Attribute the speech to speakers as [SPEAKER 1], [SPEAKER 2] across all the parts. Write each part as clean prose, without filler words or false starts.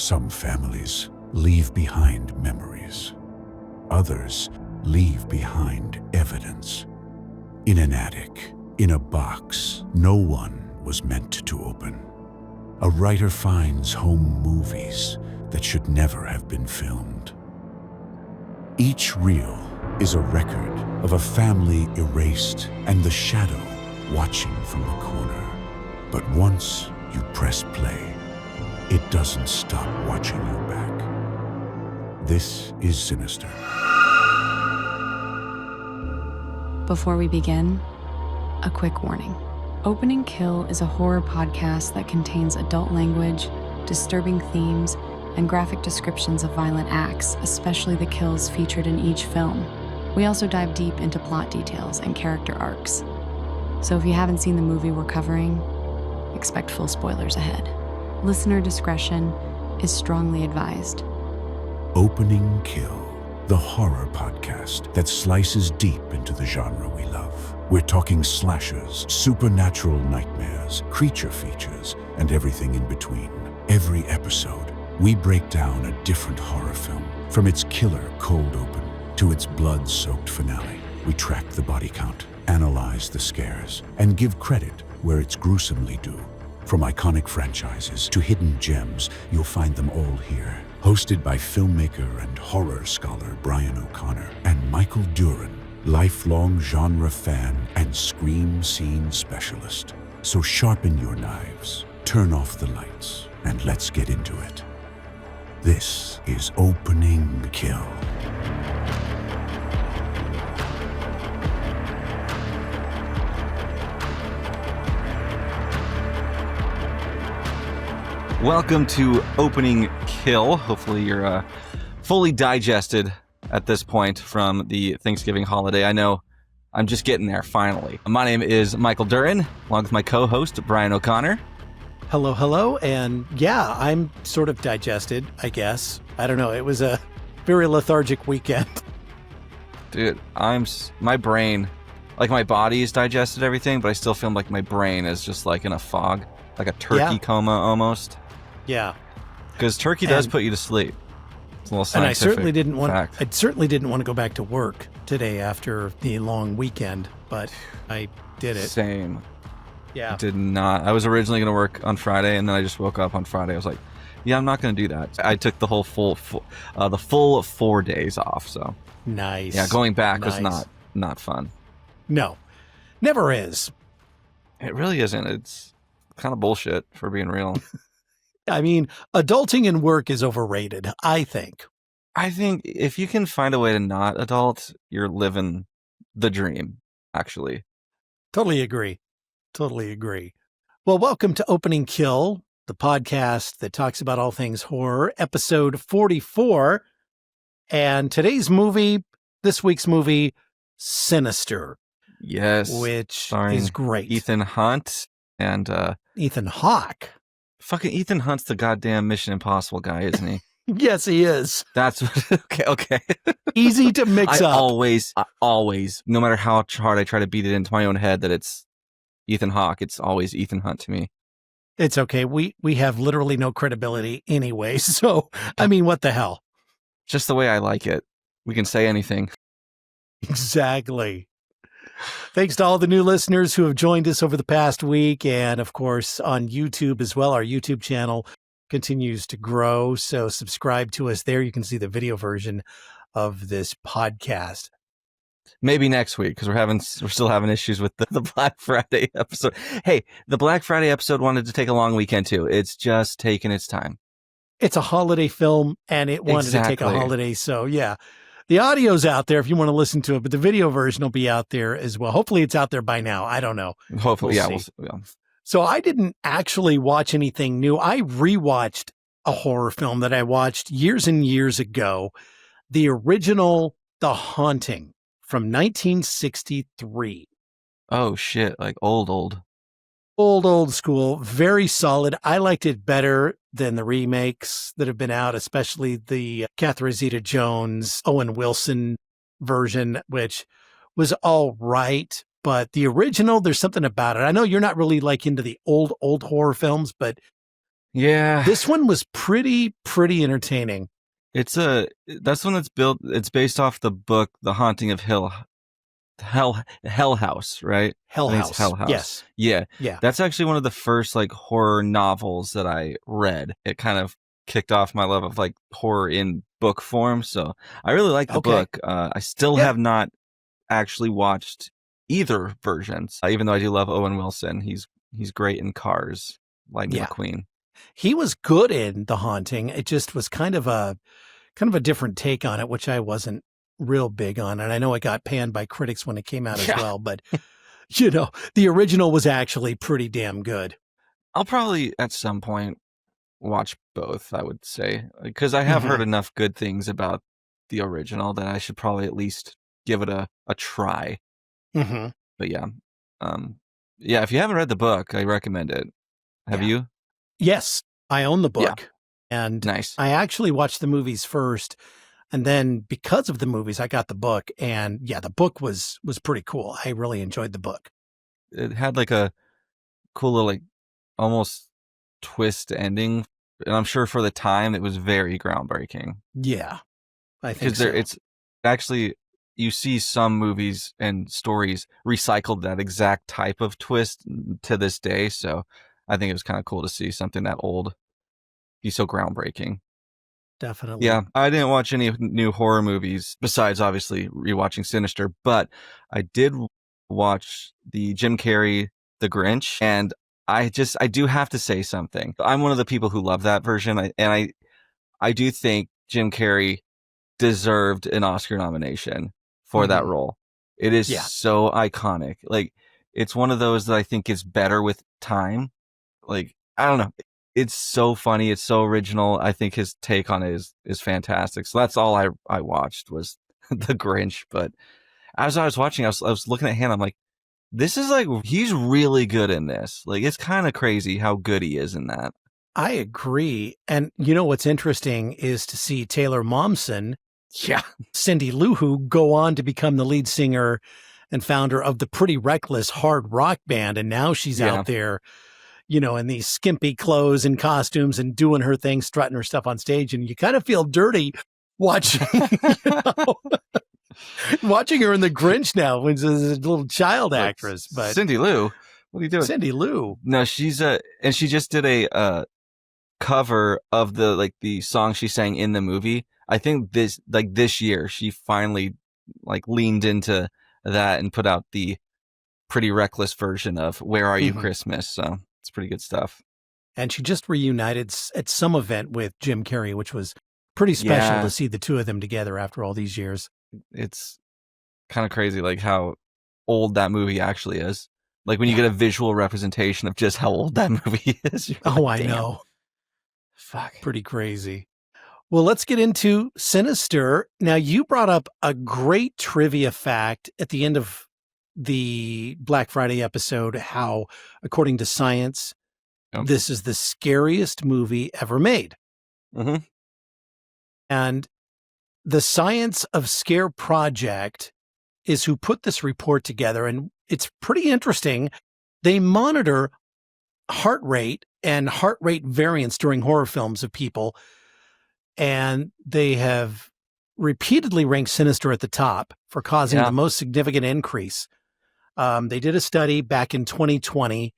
[SPEAKER 1] Some families leave behind memories. Others leave behind evidence. In an attic, in a box no one was meant to open. A writer finds home movies that should never have been filmed. Each reel is a record of a family erased and the shadow watching from the corner. But once you press play, it doesn't stop watching you back. This is Sinister.
[SPEAKER 2] Before we begin, a quick warning. Opening Kill is a horror podcast that contains adult language, disturbing themes, and graphic descriptions of violent acts, especially the kills featured in each film. We also dive deep into plot details and character arcs. So if you haven't seen the movie we're covering, expect full spoilers ahead. Listener discretion is strongly advised.
[SPEAKER 1] Opening Kill, the horror podcast that slices deep into the genre we love. We're talking slashers, supernatural nightmares, creature features, and everything in between. Every episode, we break down a different horror film, from its killer cold open to its blood-soaked finale. We track the body count, analyze the scares, and give credit where it's gruesomely due. From iconic franchises to hidden gems, you'll find them all here. Hosted by filmmaker and horror scholar Brian O'Connor and Michael Duran, lifelong genre fan and scream scene specialist. So sharpen your knives, turn off the lights, and let's get into it. This is Opening Kill.
[SPEAKER 3] Welcome to Opening Kill. Hopefully you're fully digested at this point from the Thanksgiving holiday. I know I'm just getting there, finally. My name is Michael Duran, along with my co-host, Brian O'Connor.
[SPEAKER 4] Hello, and yeah, I'm sort of digested, I guess. I don't know, it was a very lethargic weekend.
[SPEAKER 3] Dude, my brain, like my body's digested everything, but I still feel like my brain is just like in a fog, like a turkey coma almost.
[SPEAKER 4] Yeah.
[SPEAKER 3] Because turkey does put you to sleep. It's a little scientific
[SPEAKER 4] and I certainly didn't want to go back to work today after the long weekend, but I did it.
[SPEAKER 3] Same.
[SPEAKER 4] Yeah.
[SPEAKER 3] I did not. I was originally going to work on Friday, and then I just woke up on Friday. I was like, yeah, I'm not going to do that. I took the whole full 4 days off. So
[SPEAKER 4] nice.
[SPEAKER 3] Yeah, going back was not fun.
[SPEAKER 4] No, never is.
[SPEAKER 3] It really isn't. It's kind of bullshit, for being real.
[SPEAKER 4] I mean, adulting in work is overrated, I think.
[SPEAKER 3] I think if you can find a way to not adult, you're living the dream, actually.
[SPEAKER 4] Totally agree. Well, welcome to Opening Kill, the podcast that talks about all things horror, episode 44. And this week's movie, Sinister.
[SPEAKER 3] Yes.
[SPEAKER 4] Which is great.
[SPEAKER 3] Ethan Hunt and
[SPEAKER 4] Ethan Hawke.
[SPEAKER 3] Fucking Ethan Hunt's the goddamn Mission Impossible guy, isn't he?
[SPEAKER 4] Yes, he is.
[SPEAKER 3] That's okay.
[SPEAKER 4] Easy to mix up.
[SPEAKER 3] I always, no matter how hard I try to beat it into my own head that it's Ethan Hawke, it's always Ethan Hunt to me.
[SPEAKER 4] It's okay. We have literally no credibility anyway. So, I mean, what the hell?
[SPEAKER 3] Just the way I like it. We can say anything.
[SPEAKER 4] Exactly. Thanks to all the new listeners who have joined us over the past week. And of course, on YouTube as well. Our YouTube channel continues to grow. So subscribe to us there. You can see the video version of this podcast.
[SPEAKER 3] Maybe next week, because we're still having issues with the Black Friday episode. Hey, the Black Friday episode wanted to take a long weekend too. It's just taking its time.
[SPEAKER 4] It's a holiday film, and it wanted to take a holiday. So yeah, the audio's out there if you want to listen to it, but the video version will be out there as well. Hopefully it's out there by now. I don't know.
[SPEAKER 3] Hopefully,
[SPEAKER 4] we'll see. So I didn't actually watch anything new. I rewatched a horror film that I watched years and years ago. The original The Haunting from 1963.
[SPEAKER 3] Oh, shit. Like old.
[SPEAKER 4] Old school. Very solid. I liked it better than the remakes that have been out, especially the Catherine Zeta-Jones, Owen Wilson version, which was all right. But the original, there's something about it. I know you're not really like into the old horror films, but
[SPEAKER 3] Yeah.
[SPEAKER 4] This one was pretty entertaining.
[SPEAKER 3] That's one that's it's based off the book, The Haunting of Hell House, right?
[SPEAKER 4] Hell
[SPEAKER 3] I think it's
[SPEAKER 4] House.
[SPEAKER 3] Hell House.
[SPEAKER 4] Yes.
[SPEAKER 3] Yeah.
[SPEAKER 4] Yeah.
[SPEAKER 3] That's actually one of the first like horror novels that I read. It kind of kicked off my love of like horror in book form. So I really like the book. I still have not actually watched either versions, even though I do love Owen Wilson. He's great in Cars, Lightning McQueen.
[SPEAKER 4] He was good in The Haunting. It just was kind of a different take on it, which I wasn't real big on. And I know it got panned by critics when it came out as well, but the original was actually pretty damn good.
[SPEAKER 3] I'll probably at some point watch both, I would say, because I have heard enough good things about the original that I should probably at least give it a try.
[SPEAKER 4] Mm-hmm.
[SPEAKER 3] But yeah, if you haven't read the book, I recommend it. Have you?
[SPEAKER 4] Yes, I own the book, and
[SPEAKER 3] nice.
[SPEAKER 4] I actually watched the movies first, and then because of the movies, I got the book, and the book was pretty cool. I really enjoyed the book.
[SPEAKER 3] It had like a cool little like almost twist ending, and I'm sure for the time it was very groundbreaking.
[SPEAKER 4] Yeah, I think so.
[SPEAKER 3] It's actually, you see some movies and stories recycled that exact type of twist to this day, so I think it was kind of cool to see something that old be so groundbreaking.
[SPEAKER 4] Definitely.
[SPEAKER 3] Yeah, I didn't watch any new horror movies besides obviously rewatching Sinister, but I did watch the Jim Carrey The Grinch, and I do have to say something. I'm one of the people who love that version, and I do think Jim Carrey deserved an Oscar nomination for that role. It is so iconic. Like, it's one of those that I think is better with time. Like, I don't know. It's so funny. It's so original. I think his take on it is fantastic. So that's all I watched was The Grinch. But as I was watching, I was looking at Hannah. I'm like, this is like, he's really good in this. Like, it's kind of crazy how good he is in that.
[SPEAKER 4] I agree. And what's interesting is to see Taylor Momsen, Cindy Lou Who, go on to become the lead singer and founder of the Pretty Reckless hard rock band. And now she's out there, in these skimpy clothes and costumes and doing her thing, strutting her stuff on stage. And you kind of feel dirty watching, watching her in The Grinch now when she's a little child actress. But
[SPEAKER 3] Cindy Lou, what are you doing?
[SPEAKER 4] Cindy Lou.
[SPEAKER 3] No, and she just did a cover of the song she sang in the movie. I think this year she finally leaned into that and put out the Pretty Reckless version of Where Are You Christmas. So it's pretty good stuff.
[SPEAKER 4] And she just reunited at some event with Jim Carrey, which was pretty special to see the two of them together after all these years.
[SPEAKER 3] It's kind of crazy how old that movie actually is. Like when you get a visual representation of just how old that movie is.
[SPEAKER 4] I know.
[SPEAKER 3] Fuck.
[SPEAKER 4] Pretty crazy. Well, let's get into Sinister. Now, you brought up a great trivia fact at the end of the Black Friday episode, how, according to science, this is the scariest movie ever made.
[SPEAKER 3] Mm-hmm.
[SPEAKER 4] And the Science of Scare Project is who put this report together, and it's pretty interesting. They monitor heart rate and heart rate variance during horror films of people, and they have repeatedly ranked Sinister at the top for causing the most significant increase. They did a study back in 2020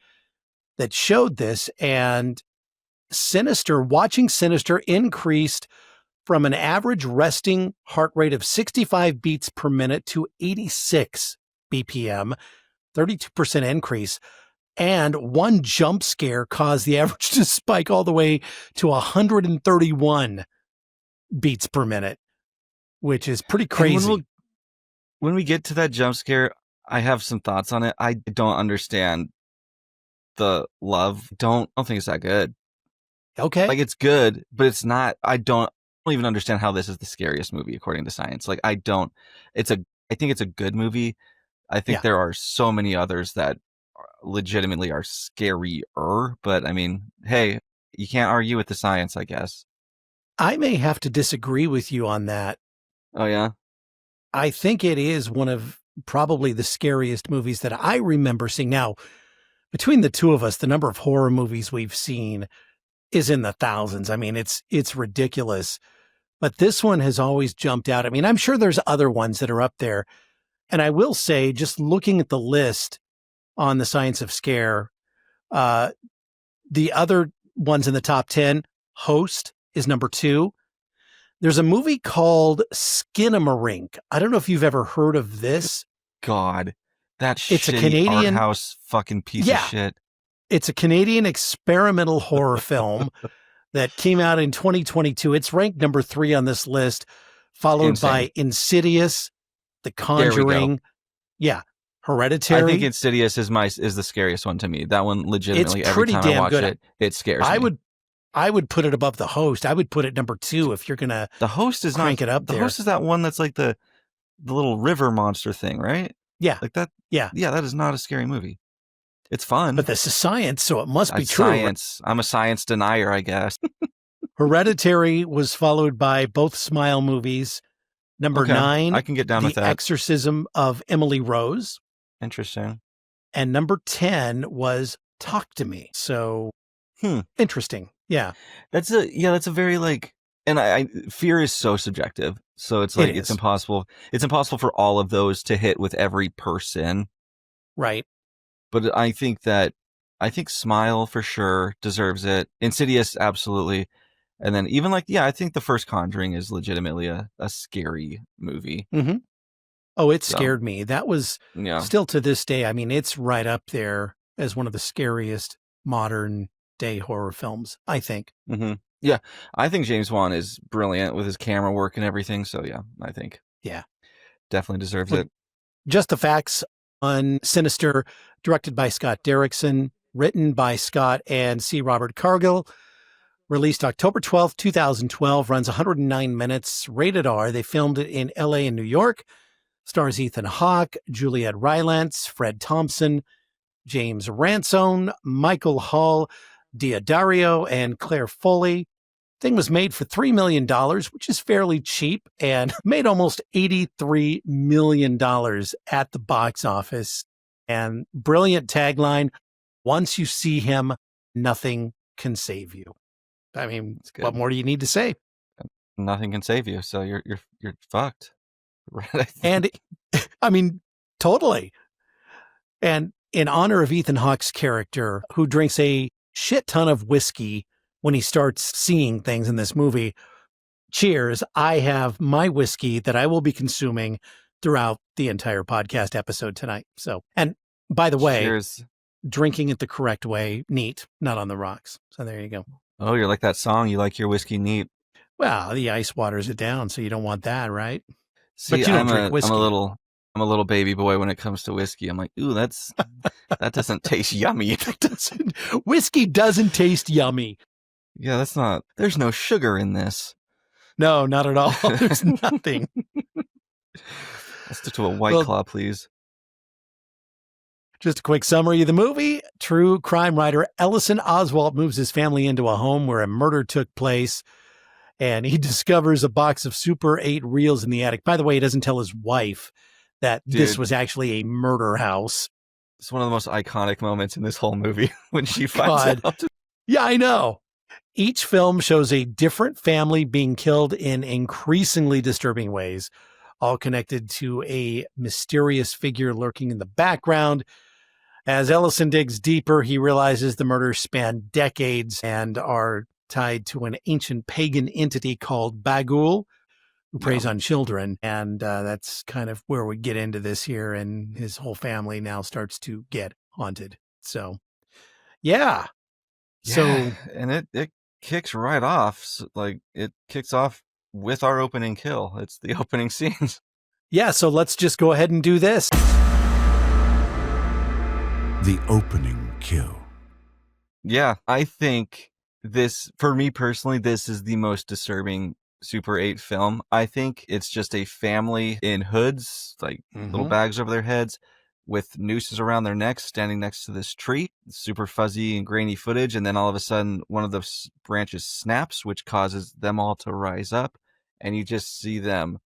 [SPEAKER 4] that showed this, and watching Sinister increased from an average resting heart rate of 65 beats per minute to 86 BPM, 32% increase. And one jump scare caused the average to spike all the way to 131 beats per minute, which is pretty crazy.
[SPEAKER 3] When we get to that jump scare, I have some thoughts on it. I don't understand the love. I don't think it's that good.
[SPEAKER 4] Okay.
[SPEAKER 3] It's good, but it's not. I don't even understand how this is the scariest movie according to science. I think it's a good movie. I think there are so many others that legitimately are scarier, but I mean, hey, you can't argue with the science, I guess.
[SPEAKER 4] I may have to disagree with you on that.
[SPEAKER 3] Oh yeah?
[SPEAKER 4] I think it is one of probably the scariest movies that I remember seeing. Now, between the two of us, the number of horror movies we've seen is in the thousands. I mean, it's ridiculous. But this one has always jumped out. I mean, I'm sure there's other ones that are up there. And I will say, just looking at the list on the Science of Scare, the other ones in the top 10, Host is number 2. There's a movie called Skinamarink. I don't know if you've ever heard of this.
[SPEAKER 3] God, that
[SPEAKER 4] It's a
[SPEAKER 3] shitty
[SPEAKER 4] Canadian-
[SPEAKER 3] art house fucking piece
[SPEAKER 4] Yeah.
[SPEAKER 3] of shit.
[SPEAKER 4] It's a Canadian experimental horror film that came out in 2022. It's ranked number 3 on this list, followed
[SPEAKER 3] Insane.
[SPEAKER 4] by Insidious, The
[SPEAKER 3] There we go.
[SPEAKER 4] Conjuring. Yeah. Hereditary.
[SPEAKER 3] I think Insidious is the scariest one to me. That one legitimately,
[SPEAKER 4] It's
[SPEAKER 3] every
[SPEAKER 4] pretty
[SPEAKER 3] time I
[SPEAKER 4] damn
[SPEAKER 3] watch
[SPEAKER 4] good.
[SPEAKER 3] it scares
[SPEAKER 4] I
[SPEAKER 3] me.
[SPEAKER 4] would put it above The Host. I would put it number 2 if you're going to
[SPEAKER 3] The Host is
[SPEAKER 4] crank
[SPEAKER 3] not
[SPEAKER 4] it up
[SPEAKER 3] The
[SPEAKER 4] there.
[SPEAKER 3] Host is that one that's like the little river monster thing, right?
[SPEAKER 4] Yeah.
[SPEAKER 3] Like that.
[SPEAKER 4] Yeah.
[SPEAKER 3] Yeah, that is not a scary movie. It's fun.
[SPEAKER 4] But this is science, so it must be
[SPEAKER 3] It's
[SPEAKER 4] true.
[SPEAKER 3] science. I'm a science denier, I guess.
[SPEAKER 4] Hereditary was followed by both Smile movies. Number
[SPEAKER 3] Okay,
[SPEAKER 4] 9,
[SPEAKER 3] I can get down
[SPEAKER 4] The
[SPEAKER 3] with that.
[SPEAKER 4] Exorcism of Emily Rose.
[SPEAKER 3] Interesting.
[SPEAKER 4] And number 10 was Talk to Me. So interesting. Yeah.
[SPEAKER 3] That's a very like, and I fear is so subjective. So it's like,
[SPEAKER 4] It
[SPEAKER 3] it's
[SPEAKER 4] is.
[SPEAKER 3] impossible. It's impossible for all of those to hit with every person.
[SPEAKER 4] Right.
[SPEAKER 3] But I think Smile for sure deserves it. Insidious, absolutely. And then even like, I think the first Conjuring is legitimately a scary movie.
[SPEAKER 4] Mm-hmm. Oh, it
[SPEAKER 3] So,
[SPEAKER 4] scared me. That was
[SPEAKER 3] Yeah.
[SPEAKER 4] still to this day. I mean, it's right up there as one of the scariest modern day horror films, I think.
[SPEAKER 3] Mm-hmm. Yeah. I think James Wan is brilliant with his camera work and everything. So yeah, I think.
[SPEAKER 4] Yeah.
[SPEAKER 3] Definitely deserves
[SPEAKER 4] Well,
[SPEAKER 3] it.
[SPEAKER 4] Just the Facts on Sinister, directed by Scott Derrickson, written by Scott and C. Robert Cargill, released October 12th, 2012, runs 109 minutes, rated R. They filmed it in LA and New York. Stars Ethan Hawke, Juliette Rylance, Fred Thompson, James Ransone, Michael Hall, Diodario, and Claire Foley. Thing was made for $3 million, which is fairly cheap, and made almost $83 million at the box office. And brilliant tagline, once you see him, nothing can save you. I mean,
[SPEAKER 3] It's good.
[SPEAKER 4] what more do you need to say?
[SPEAKER 3] Nothing can save you. So you're fucked. Right. I think.
[SPEAKER 4] And I mean, totally. And in honor of Ethan Hawke's character, who drinks a shit ton of whiskey when he starts seeing things in this movie, cheers. I have my whiskey that I will be consuming throughout the entire podcast episode tonight. So, and by the way,
[SPEAKER 3] Cheers.
[SPEAKER 4] drinking it the correct way, neat, not on the rocks. So there you go.
[SPEAKER 3] Oh, you're like that song. You like your whiskey neat.
[SPEAKER 4] Well, the ice waters it down, so you don't want that, right?
[SPEAKER 3] See,
[SPEAKER 4] you don't
[SPEAKER 3] I'm
[SPEAKER 4] drink whiskey.
[SPEAKER 3] I'm a little baby boy when it comes to whiskey. I'm like, ooh, that doesn't taste yummy.
[SPEAKER 4] Whiskey doesn't taste yummy.
[SPEAKER 3] Yeah, there's no sugar in this.
[SPEAKER 4] No, not at all. There's nothing.
[SPEAKER 3] Let's stick to a White
[SPEAKER 4] Well,
[SPEAKER 3] Claw, please.
[SPEAKER 4] Just a quick summary of the movie. True crime writer Ellison Oswalt moves his family into a home where a murder took place, and he discovers a box of Super 8 reels in the attic. By the way, he doesn't tell his wife that this
[SPEAKER 3] Dude.
[SPEAKER 4] was actually a murder house.
[SPEAKER 3] It's one of the most iconic moments in this whole movie when she finds
[SPEAKER 4] God.
[SPEAKER 3] out.
[SPEAKER 4] Yeah, I know. Each film shows a different family being killed in increasingly disturbing ways, all connected to a mysterious figure lurking in the background. As Ellison digs deeper, he realizes the murders span decades and are tied to an ancient pagan entity called Bughuul, who preys on children. And that's kind of where we get into this here, and his whole family now starts to get haunted. So, yeah. So,
[SPEAKER 3] and it kicks right off. Like it kicks off with our opening kill. It's the opening scenes.
[SPEAKER 4] yeah, so let's just go ahead and do this.
[SPEAKER 1] The opening kill.
[SPEAKER 3] Yeah, I think this, for me personally, this is the most disturbing Super 8 film. I think it's just a family in hoods, like little bags over their heads, with nooses around their necks, standing next to this tree. Super fuzzy and grainy footage, and then all of a sudden, one of the branches snaps, which causes them all to rise up, and you just see them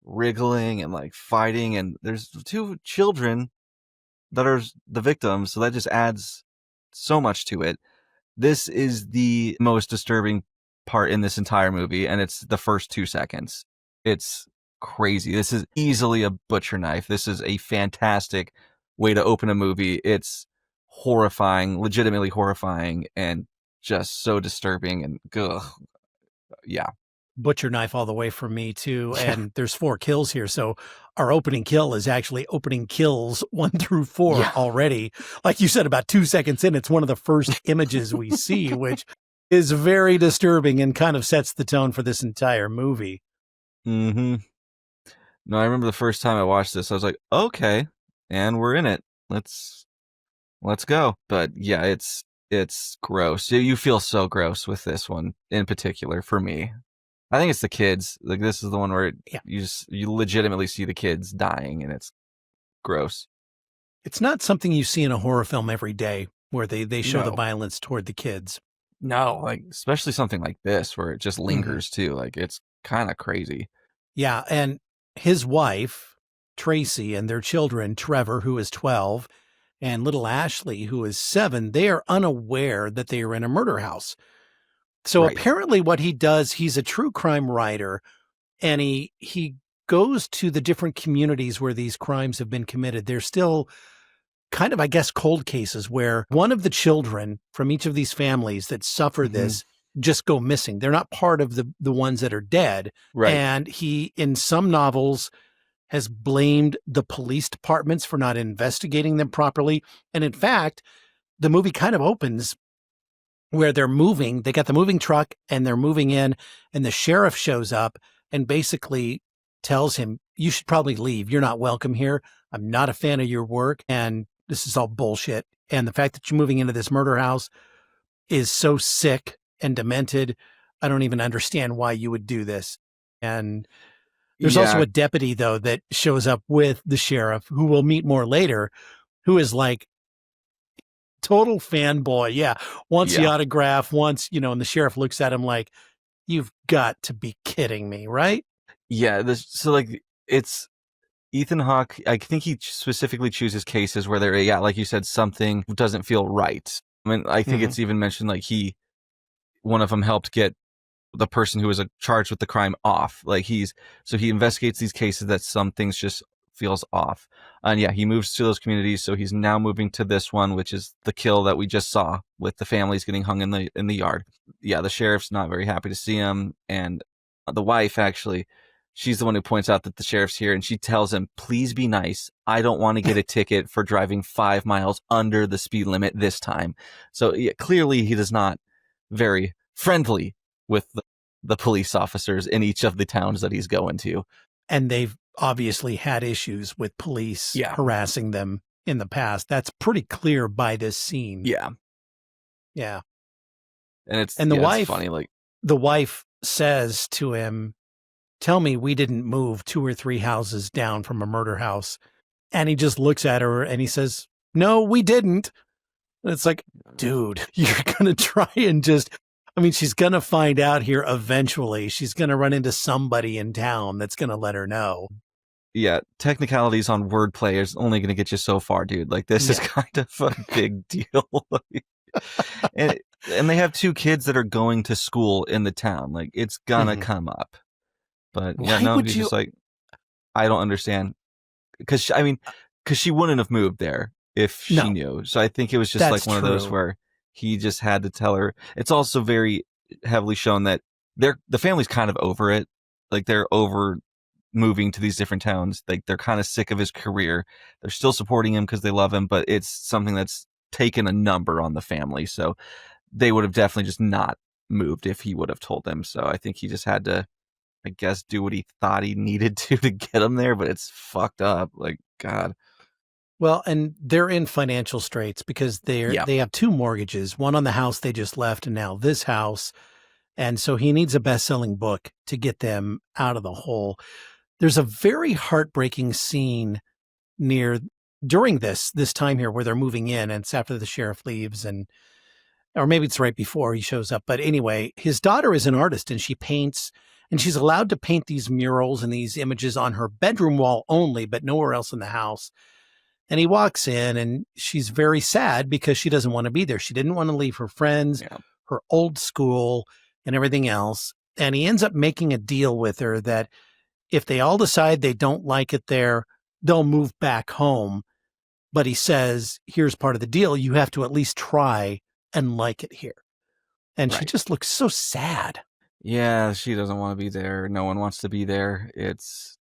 [SPEAKER 3] wriggling and like fighting, and there's 2 children that are the victims, so that just adds so much to it. This is the most disturbing part in this entire movie, and it's the first 2 seconds. It's crazy. This is easily a butcher knife. This is a fantastic way to open a movie. It's horrifying, legitimately horrifying, and just so disturbing, and ugh, yeah.
[SPEAKER 4] Butcher knife all the way for me too. And there's 4 kills here. So our opening kill is actually opening kills 1 through 4 already. Like you said, about 2 seconds in, it's one of the first images we see, which is very disturbing and kind of sets the tone for this entire movie.
[SPEAKER 3] Mm-hmm. No, I remember the first time I watched this, I was like, okay, and we're in it. Let's go. But yeah, it's gross. You feel so gross with this one in particular for me. I think it's the kids. Like, this is the one where you legitimately see the kids dying, and it's gross.
[SPEAKER 4] It's not something you see in a horror film every day where they show the violence toward the kids.
[SPEAKER 3] No, like, especially something like this where it just lingers too. Like, it's kind of crazy.
[SPEAKER 4] Yeah, and his wife, Tracy, and their children, Trevor, who is 12, and little Ashley, who is 7, they are unaware that they are in a murder house. So apparently what he does, he's a true crime writer, and he goes to the different communities where these crimes have been committed. They're still kind of, I guess, cold cases where one of the children from each of these families that suffer this just go missing. They're not part of the ones that are dead.
[SPEAKER 3] Right.
[SPEAKER 4] And he, in some novels, has blamed the police departments for not investigating them properly. And in fact, the movie kind of opens where they're moving. They got the moving truck and they're moving in, and the sheriff shows up and basically tells him, you should probably leave. You're not welcome here. I'm not a fan of your work, and this is all bullshit. And the fact that you're moving into this murder house is so sick and demented. I don't even understand why you would do this. And there's also a deputy, though, that shows up with the sheriff, who we'll meet more later, who is like total fanboy. Yeah. Wants the autograph, wants, and the sheriff looks at him like, you've got to be kidding me, right?
[SPEAKER 3] Yeah. So like, it's Ethan Hawke. I think he specifically chooses cases where there, like you said, something doesn't feel right. I mean, I think it's even mentioned like one of them helped get the person who was charged with the crime off. Like he investigates these cases that some things just feels off. And he moves to those communities. So he's now moving to this one, which is the kill that we just saw with the families getting hung in the yard. Yeah. The sheriff's not very happy to see him. And the wife, actually, she's the one who points out that the sheriff's here, and she tells him, please be nice. I don't want to get a ticket for driving 5 miles under the speed limit this time. So clearly he is not very friendly with the police officers in each of the towns that he's going to.
[SPEAKER 4] And they've obviously had issues with police harassing them in the past. That's pretty clear by this scene.
[SPEAKER 3] Yeah.
[SPEAKER 4] Yeah.
[SPEAKER 3] And
[SPEAKER 4] the wife,
[SPEAKER 3] it's funny, like
[SPEAKER 4] the wife says to him, tell me we didn't move 2 or 3 houses down from a murder house. And he just looks at her and he says, no, we didn't. And it's like, dude, you're going to try and she's going to find out here eventually. She's going to run into somebody in town that's going to let her know.
[SPEAKER 3] Yeah, technicalities on wordplay is only going to get you so far, dude. Like, this is kind of a big deal. and they have 2 kids that are going to school in the town. Like, it's going to come up. But he's just like, I don't understand. Because she wouldn't have moved there if she knew. So I think it was just like one of those where he just had to tell her. It's also very heavily shown that the family's kind of over it. Like, they're over moving to these different towns. Like, they're kind of sick of his career. They're still supporting him because they love him, but it's something that's taken a number on the family. So they would have definitely just not moved if he would have told them. So I think he just had to, I guess, do what he thought he needed to get him there, but it's fucked up. Like, God.
[SPEAKER 4] Well, and they're in financial straits because they have 2 mortgages, one on the house they just left and now this house. And so he needs a best-selling book to get them out of the hole. There's a very heartbreaking scene during this time here where they're moving in, and it's after the sheriff leaves, or maybe it's right before he shows up. But anyway, his daughter is an artist and she paints, and she's allowed to paint these murals and these images on her bedroom wall only, but nowhere else in the house. And he walks in and she's very sad because she doesn't want to be there. She didn't want to leave her friends, her old school, and everything else. And he ends up making a deal with her that if they all decide they don't like it there, they'll move back home. But he says, here's part of the deal. You have to at least try and like it here. And she just looks so sad.
[SPEAKER 3] Yeah, she doesn't want to be there. No one wants to be there. It's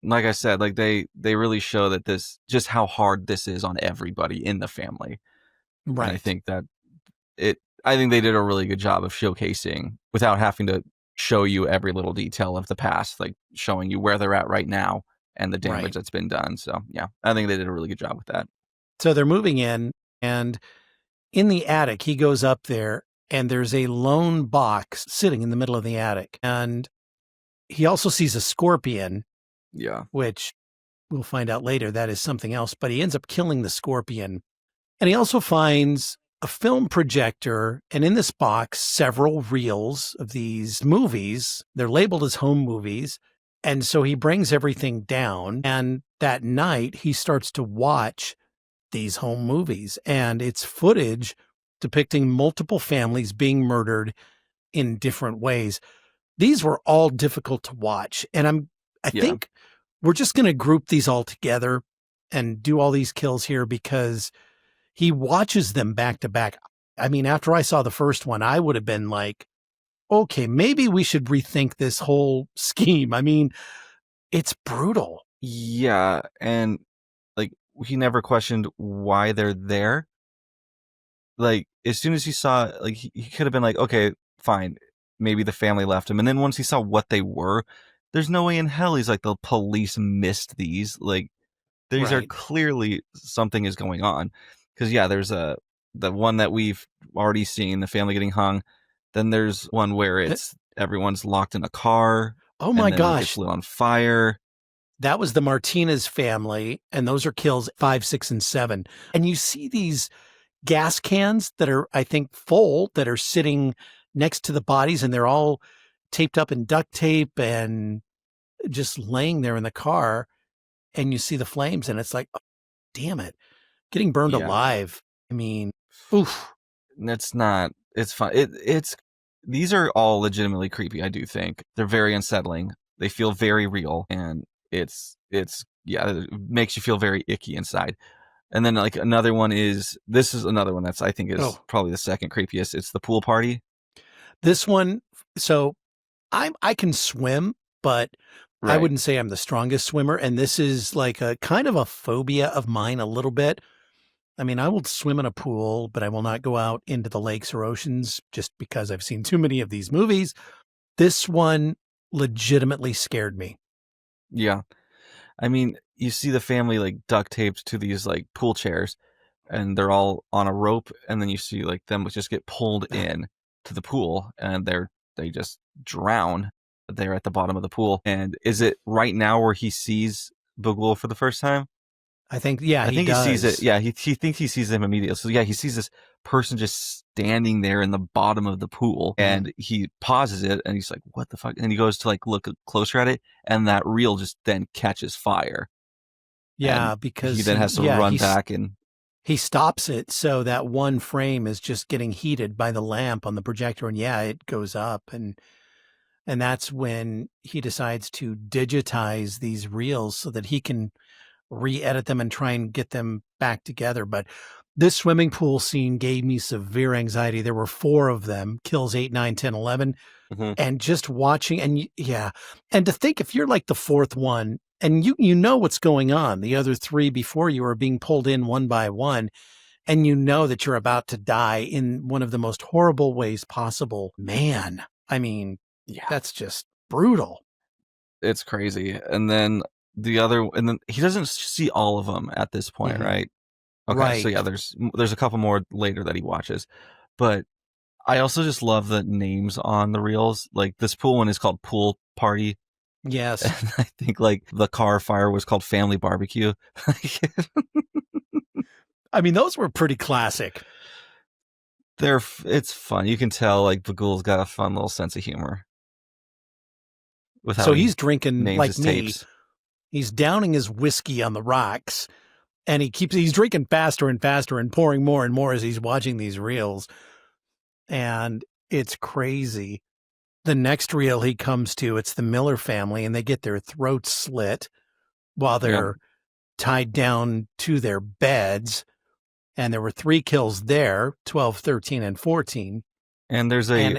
[SPEAKER 3] like I said, like they really show that this, just how hard this is on everybody in the family.
[SPEAKER 4] Right.
[SPEAKER 3] And I think they did a really good job of showcasing without having to show you every little detail of the past, like showing you where they're at right now and the damage that's been done. So yeah, I think they did a really good job with that.
[SPEAKER 4] So they're moving in, and in the attic, he goes up there and there's a lone box sitting in the middle of the attic. And he also sees a scorpion.
[SPEAKER 3] Yeah.
[SPEAKER 4] Which we'll find out later that is something else, but he ends up killing the scorpion. And he also finds a film projector, and in this box, several reels of these movies. They're labeled as home movies. And so he brings everything down, and that night he starts to watch these home movies, and it's footage depicting multiple families being murdered in different ways. These were all difficult to watch, and I think we're just going to group these all together and do all these kills here because he watches them back to back. I mean, after I saw the first one, I would have been like, okay, maybe we should rethink this whole scheme. I mean, it's brutal.
[SPEAKER 3] Yeah, and like he never questioned why they're there. Like as soon as he saw, like he could have been like, okay, fine, maybe the family left him. And then once he saw what they were, there's no way in hell he's like, the police missed these. Like these are clearly something is going on. Because there's the one that we've already seen, the family getting hung. Then there's one where it's everyone's locked in a car.
[SPEAKER 4] Oh my gosh.
[SPEAKER 3] It's lit on fire.
[SPEAKER 4] That was the Martinez family, and those are kills 5, 6, and 7. And you see these gas cans that are, I think, full, that are sitting next to the bodies, and they're all taped up in duct tape and just laying there in the car. And you see the flames, and it's like, oh, damn it, getting burned alive. I mean, oof.
[SPEAKER 3] It's not. It's fun. These are all legitimately creepy. I do think they're very unsettling. They feel very real, and it makes you feel very icky inside. And then like another one is another one that's I think is probably the second creepiest. It's the pool party.
[SPEAKER 4] This one, so I can swim, but I wouldn't say I'm the strongest swimmer. And this is like a kind of a phobia of mine a little bit. I mean, I will swim in a pool, but I will not go out into the lakes or oceans just because I've seen too many of these movies. This one legitimately scared me.
[SPEAKER 3] Yeah. I mean, you see the family like duct taped to these like pool chairs, and they're all on a rope, and then you see like them just get pulled in to the pool, and they just drown there at the bottom of the pool. And is it right now where he sees Bughuul for the first time?
[SPEAKER 4] I think, he
[SPEAKER 3] sees it. Yeah, he thinks he sees them immediately. So he sees this person just standing there in the bottom of the pool, and he pauses it, and he's like, "What the fuck?" And he goes to like look closer at it, and that reel just then catches fire.
[SPEAKER 4] Yeah, because
[SPEAKER 3] he then has to run back, and
[SPEAKER 4] he stops it. So that one frame is just getting heated by the lamp on the projector, and it goes up, and that's when he decides to digitize these reels so that he can re-edit them and try and get them back together. But this swimming pool scene gave me severe anxiety. There were 4 of them, kills 8, 9, 10, 11. And just watching, and and to think if you're like the 4th one and you know what's going on, the other 3 before you are being pulled in one by one, and you know that you're about to die in one of the most horrible ways possible. Man, I mean, that's just brutal.
[SPEAKER 3] It's crazy. And then and then he doesn't see all of them at this point, right? Okay,
[SPEAKER 4] right.
[SPEAKER 3] So there's a couple more later that he watches, but I also just love the names on the reels. Like this pool one is called Pool Party.
[SPEAKER 4] Yes.
[SPEAKER 3] And I think like the car fire was called Family Barbecue.
[SPEAKER 4] I mean, those were pretty classic.
[SPEAKER 3] It's fun. You can tell like Bughuul's got a fun little sense of humor.
[SPEAKER 4] So he's drinking like me.
[SPEAKER 3] Tapes.
[SPEAKER 4] He's downing his whiskey on the rocks, And he's drinking faster and faster and pouring more and more as he's watching these reels. And it's crazy. The next reel he comes to, it's the Miller family, and they get their throats slit while they're tied down to their beds. And there were 3 kills there, 12, 13, and 14.
[SPEAKER 3] And there's there's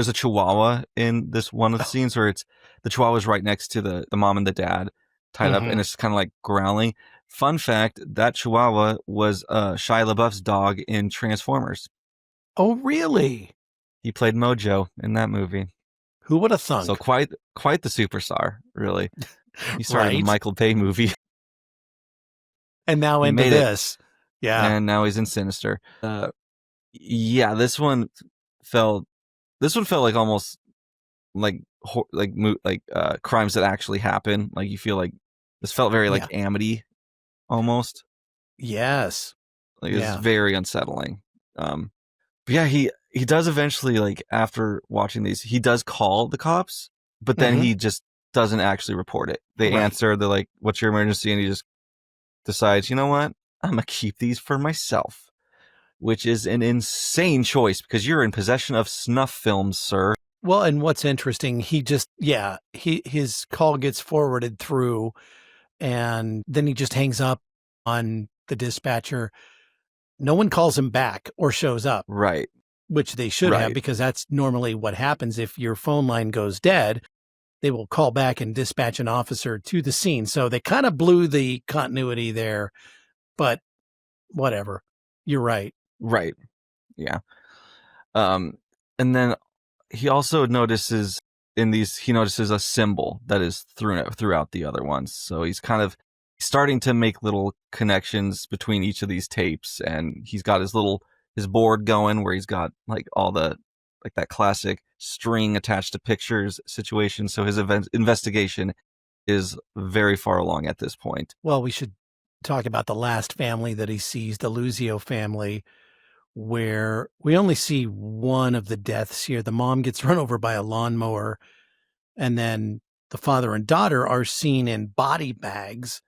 [SPEAKER 3] a chihuahua in this one of the scenes where the chihuahua's right next to the mom and the dad tied up, and it's kind of like growling. Fun fact, that chihuahua was Shia LaBeouf's dog in Transformers.
[SPEAKER 4] Oh, really?
[SPEAKER 3] He played Mojo in that movie.
[SPEAKER 4] Who would have thunk?
[SPEAKER 3] So quite the superstar, really. He started
[SPEAKER 4] Right?
[SPEAKER 3] a Michael Bay movie.
[SPEAKER 4] And now into this. Yeah.
[SPEAKER 3] And now he's in Sinister. Yeah, this one felt like almost like crimes that actually happen. Like you feel like this felt very like Amity almost.
[SPEAKER 4] Yes.
[SPEAKER 3] Like it's very unsettling. But yeah, he does eventually, like after watching these, he does call the cops, but then he just doesn't actually report it. They answer, they're like, "What's your emergency?" And he just decides, you know what? I'm gonna keep these for myself. Which is an insane choice because you're in possession of snuff films, sir.
[SPEAKER 4] Well, and what's interesting, his call gets forwarded through, and then he just hangs up on the dispatcher. No one calls him back or shows up.
[SPEAKER 3] Right.
[SPEAKER 4] Which they should have, because that's normally what happens. If your phone line goes dead, they will call back and dispatch an officer to the scene. So they kind of blew the continuity there, but whatever. You're right.
[SPEAKER 3] Right. Yeah. And then he also notices a symbol that is throughout the other ones. So he's kind of starting to make little connections between each of these tapes, and he's got his board going where he's got like all the like that classic string attached to pictures situation. So his investigation is very far along at this point.
[SPEAKER 4] Well, we should talk about the last family that he sees, the Luzio family, where we only see one of the deaths here. The mom gets run over by a lawnmower, and then the father and daughter are seen in body bags.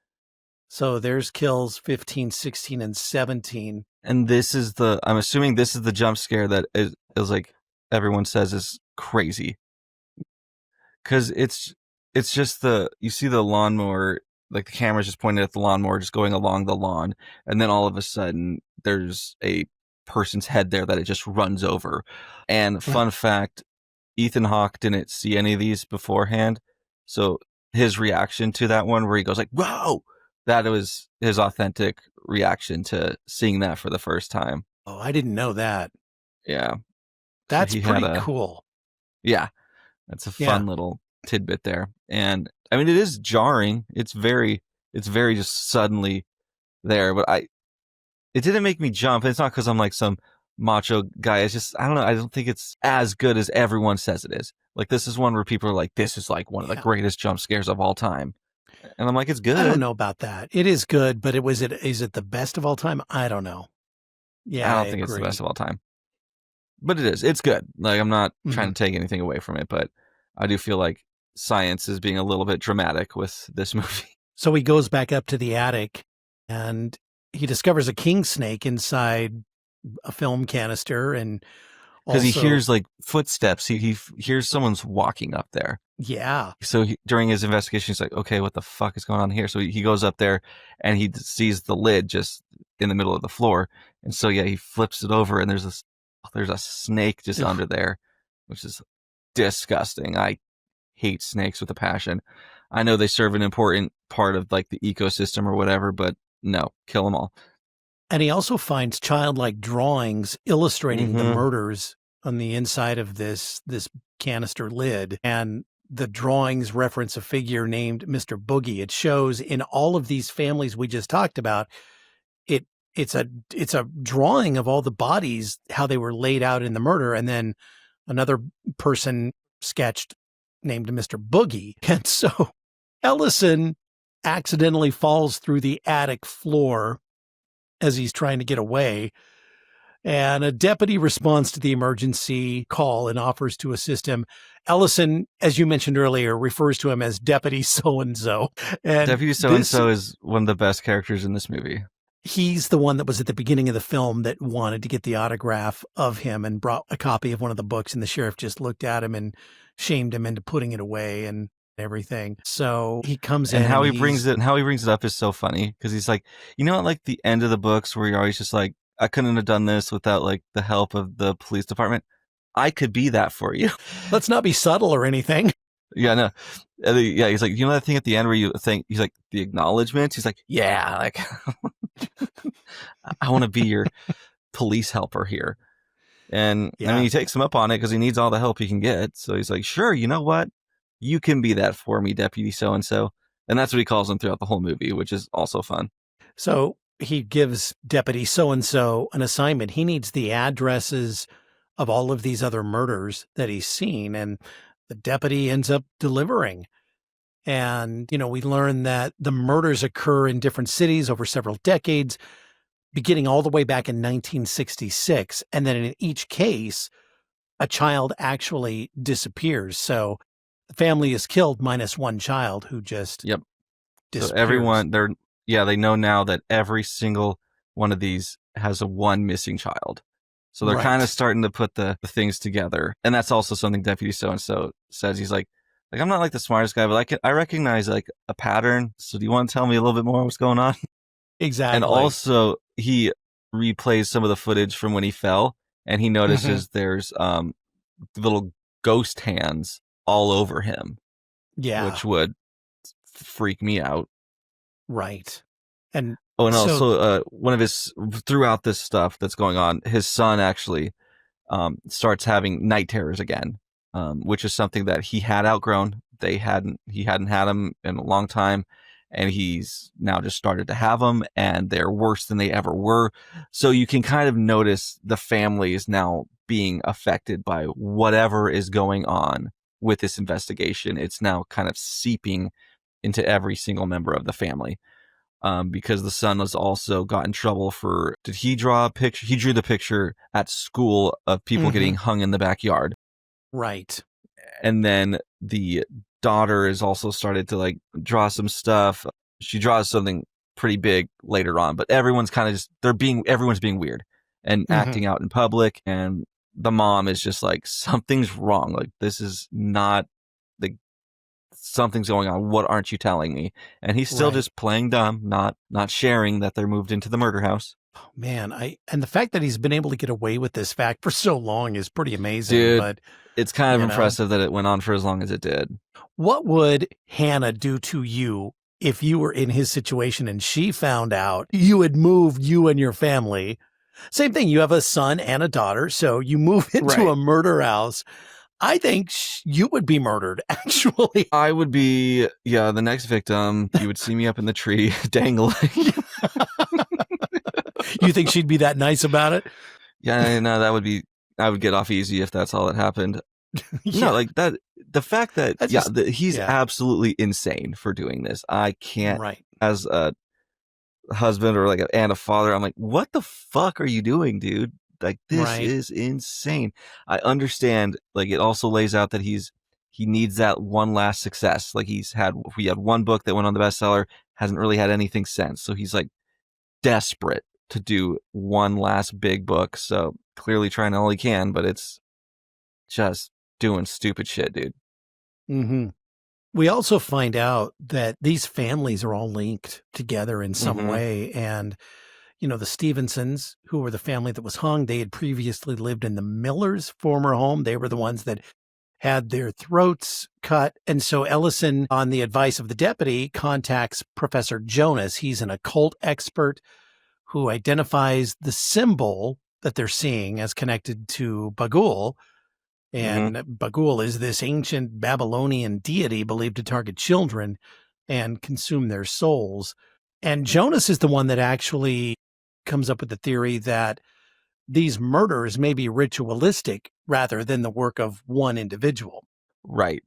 [SPEAKER 4] So there's kills 15, 16, and 17.
[SPEAKER 3] And I'm assuming this is the jump scare that is like everyone says is crazy. Because it's just you see the lawnmower, like the camera's just pointed at the lawnmower, just going along the lawn. And then all of a sudden there's a person's head there that it just runs over. And fun fact, Ethan Hawke didn't see any of these beforehand. So his reaction to that one where he goes like, "Whoa!" That was his authentic reaction to seeing that for the first time.
[SPEAKER 4] Oh, I didn't know that.
[SPEAKER 3] Yeah.
[SPEAKER 4] That's pretty cool.
[SPEAKER 3] Yeah. That's a fun little tidbit there. And I mean, it is jarring. It's very just suddenly there, but it didn't make me jump. It's not because I'm like some macho guy. It's just, I don't know. I don't think it's as good as everyone says it is. Like, this is one where people are like, this is like one of the greatest jump scares of all time. And I'm like, it's good.
[SPEAKER 4] I don't know about that. It is good, but is it the best of all time? I don't know. Yeah,
[SPEAKER 3] I don't think it's the best of all time. But it is. It's good. Like, I'm not trying to take anything away from it, but I do feel like science is being a little bit dramatic with this movie.
[SPEAKER 4] So he goes back up to the attic, and he discovers a king snake inside a film canister, and
[SPEAKER 3] because he hears like footsteps. He hears someone's walking up there.
[SPEAKER 4] Yeah.
[SPEAKER 3] So during his investigation, he's like, okay, what the fuck is going on here? So he goes up there and he sees the lid just in the middle of the floor. And so, yeah, he flips it over and there's a snake just under there, which is disgusting. I hate snakes with a passion. I know they serve an important part of like the ecosystem or whatever, but no, kill them all.
[SPEAKER 4] And he also finds childlike drawings illustrating the murders on the inside of this canister lid. And the drawings reference a figure named Mr. Boogie. It shows in all of these families we just talked about, it's a drawing of all the bodies, how they were laid out in the murder. And then another person sketched named Mr. Boogie. And so Ellison accidentally falls through the attic floor as he's trying to get away. And a deputy responds to the emergency call and offers to assist him. Ellison, as you mentioned earlier, refers to him as Deputy So-and-so. And
[SPEAKER 3] Deputy So-and-so is one of the best characters in this movie.
[SPEAKER 4] He's the one that was at the beginning of the film that wanted to get the autograph of him and brought a copy of one of the books, and the sheriff just looked at him and shamed him into putting it away and everything. So he comes in,
[SPEAKER 3] and how he brings it up is so funny, because he's like, you know, at like the end of the books where you're always just like, I couldn't have done this without like the help of the police department. I could be that for you.
[SPEAKER 4] Let's not be subtle or anything.
[SPEAKER 3] Yeah, no. Yeah, he's like, you know that thing at the end where you think, he's like, the acknowledgement? He's like, yeah, like, I want to be your police helper here. And I mean, he takes him up on it because he needs all the help he can get. So he's like, sure, you know what? You can be that for me, Deputy So-and-so. And that's what he calls him throughout the whole movie, which is also fun.
[SPEAKER 4] So he gives Deputy So-and-so an assignment. He needs the addresses of all of these other murders that he's seen. And the deputy ends up delivering. And, you know, we learn that the murders occur in different cities over several decades, beginning all the way back in 1966. And then in each case, a child actually disappears. So the family is killed minus one child who just disappears.
[SPEAKER 3] So everyone, they know now that every single one of these has a one missing child. So they're kind of starting to put the things together. And that's also something Deputy So-and-so says. He's like, I'm not like the smartest guy, but I recognize like a pattern. So do you want to tell me a little bit more what's going on?
[SPEAKER 4] Exactly.
[SPEAKER 3] And also he replays some of the footage from when he fell, and he notices there's little ghost hands all over him.
[SPEAKER 4] Yeah.
[SPEAKER 3] Which would freak me out.
[SPEAKER 4] Right. And
[SPEAKER 3] also one of his, throughout this stuff that's going on, his son actually starts having night terrors again, which is something that he had outgrown. He hadn't had them in a long time, and he's now just started to have them, and they're worse than they ever were. So you can kind of notice the family is now being affected by whatever is going on with this investigation. It's now kind of seeping into every single member of the family. Because the son was also got in trouble for, did he draw a picture? He drew the picture at school of people getting hung in the backyard.
[SPEAKER 4] Right.
[SPEAKER 3] And then the daughter has also started to like draw some stuff. She draws something pretty big later on, but everyone's kind of just, everyone's being weird and acting out in public. And the mom is just like, something's wrong. Like, this is not the, something's going on. What aren't you telling me? And he's still just playing dumb, not sharing that they're moved into the murder house.
[SPEAKER 4] Oh, man, and the fact that he's been able to get away with this fact for so long is pretty amazing.
[SPEAKER 3] Dude,
[SPEAKER 4] but
[SPEAKER 3] it's kind of impressive that it went on for as long as it did.
[SPEAKER 4] What would Hannah do to you if you were in his situation and she found out you had moved you and your family? Same thing. You have a son and a daughter, so you move into a murder house. I think you would be murdered, actually.
[SPEAKER 3] I would be, the next victim. You would see me up in the tree dangling.
[SPEAKER 4] You think she'd be that nice about it?
[SPEAKER 3] Yeah, no, I would get off easy if that's all that happened. No, like that, the fact that, he's absolutely insane for doing this. I can't, as a husband or and a father, I'm like, what the fuck are you doing, dude? Like, this is insane. I understand, like, it also lays out that he needs that one last success. Like, he had one book that went on the bestseller, hasn't really had anything since. So he's like desperate to do one last big book. So clearly trying all he can, but it's just doing stupid shit, dude.
[SPEAKER 4] Mm-hmm. We also find out that these families are all linked together in some way. And you know, the Stevensons, who were the family that was hung, they had previously lived in the Millers' former home. They were the ones that had their throats cut. And so Ellison, on the advice of the deputy, contacts Professor Jonas. He's an occult expert who identifies the symbol that they're seeing as connected to Bughuul. And Bughuul is this ancient Babylonian deity believed to target children and consume their souls. And Jonas is the one that actually comes up with the theory that these murders may be ritualistic rather than the work of one individual.
[SPEAKER 3] Right.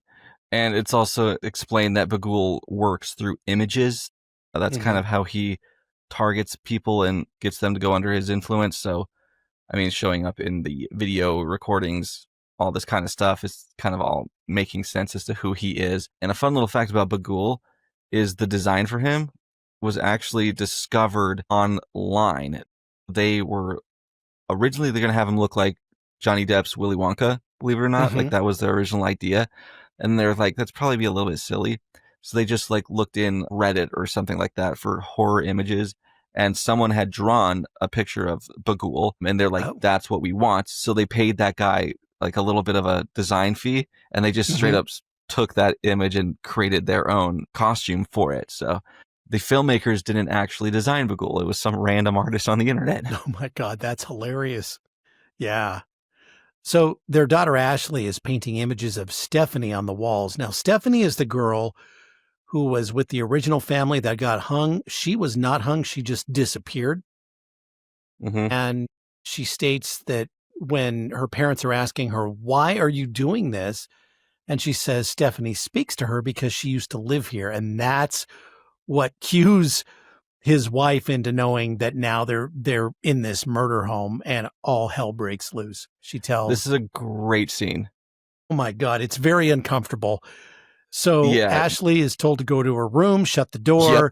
[SPEAKER 3] And it's also explained that Bughuul works through images. That's kind of how he targets people and gets them to go under his influence. So I mean, showing up in the video recordings, all this kind of stuff is kind of all making sense as to who he is. And a fun little fact about Bughuul is the design for him was actually discovered online. They were originally they're going to have him look like Johnny Depp's Willy Wonka, believe it or not. Like that was their original idea. And they're like, that's probably be a little bit silly. So they just like looked in Reddit or something like that for horror images. And someone had drawn a picture of Bughuul and they're like, that's what we want. So they paid that guy like a little bit of a design fee and they just straight up took that image and created their own costume for it. So the filmmakers didn't actually design Bughuul. It was some random artist on the internet.
[SPEAKER 4] Oh my God, that's hilarious. Yeah. So their daughter Ashley is painting images of Stephanie on the walls. Now, Stephanie is the girl who was with the original family that got hung. She was not hung. She just disappeared. And she states that when her parents are asking her, why are you doing this? And she says Stephanie speaks to her because she used to live here. And that's what cues his wife into knowing that now they're in this murder home and all hell breaks loose. She tells.
[SPEAKER 3] This is a great scene.
[SPEAKER 4] Oh my God, it's very uncomfortable. So Ashley is told to go to her room, shut the door,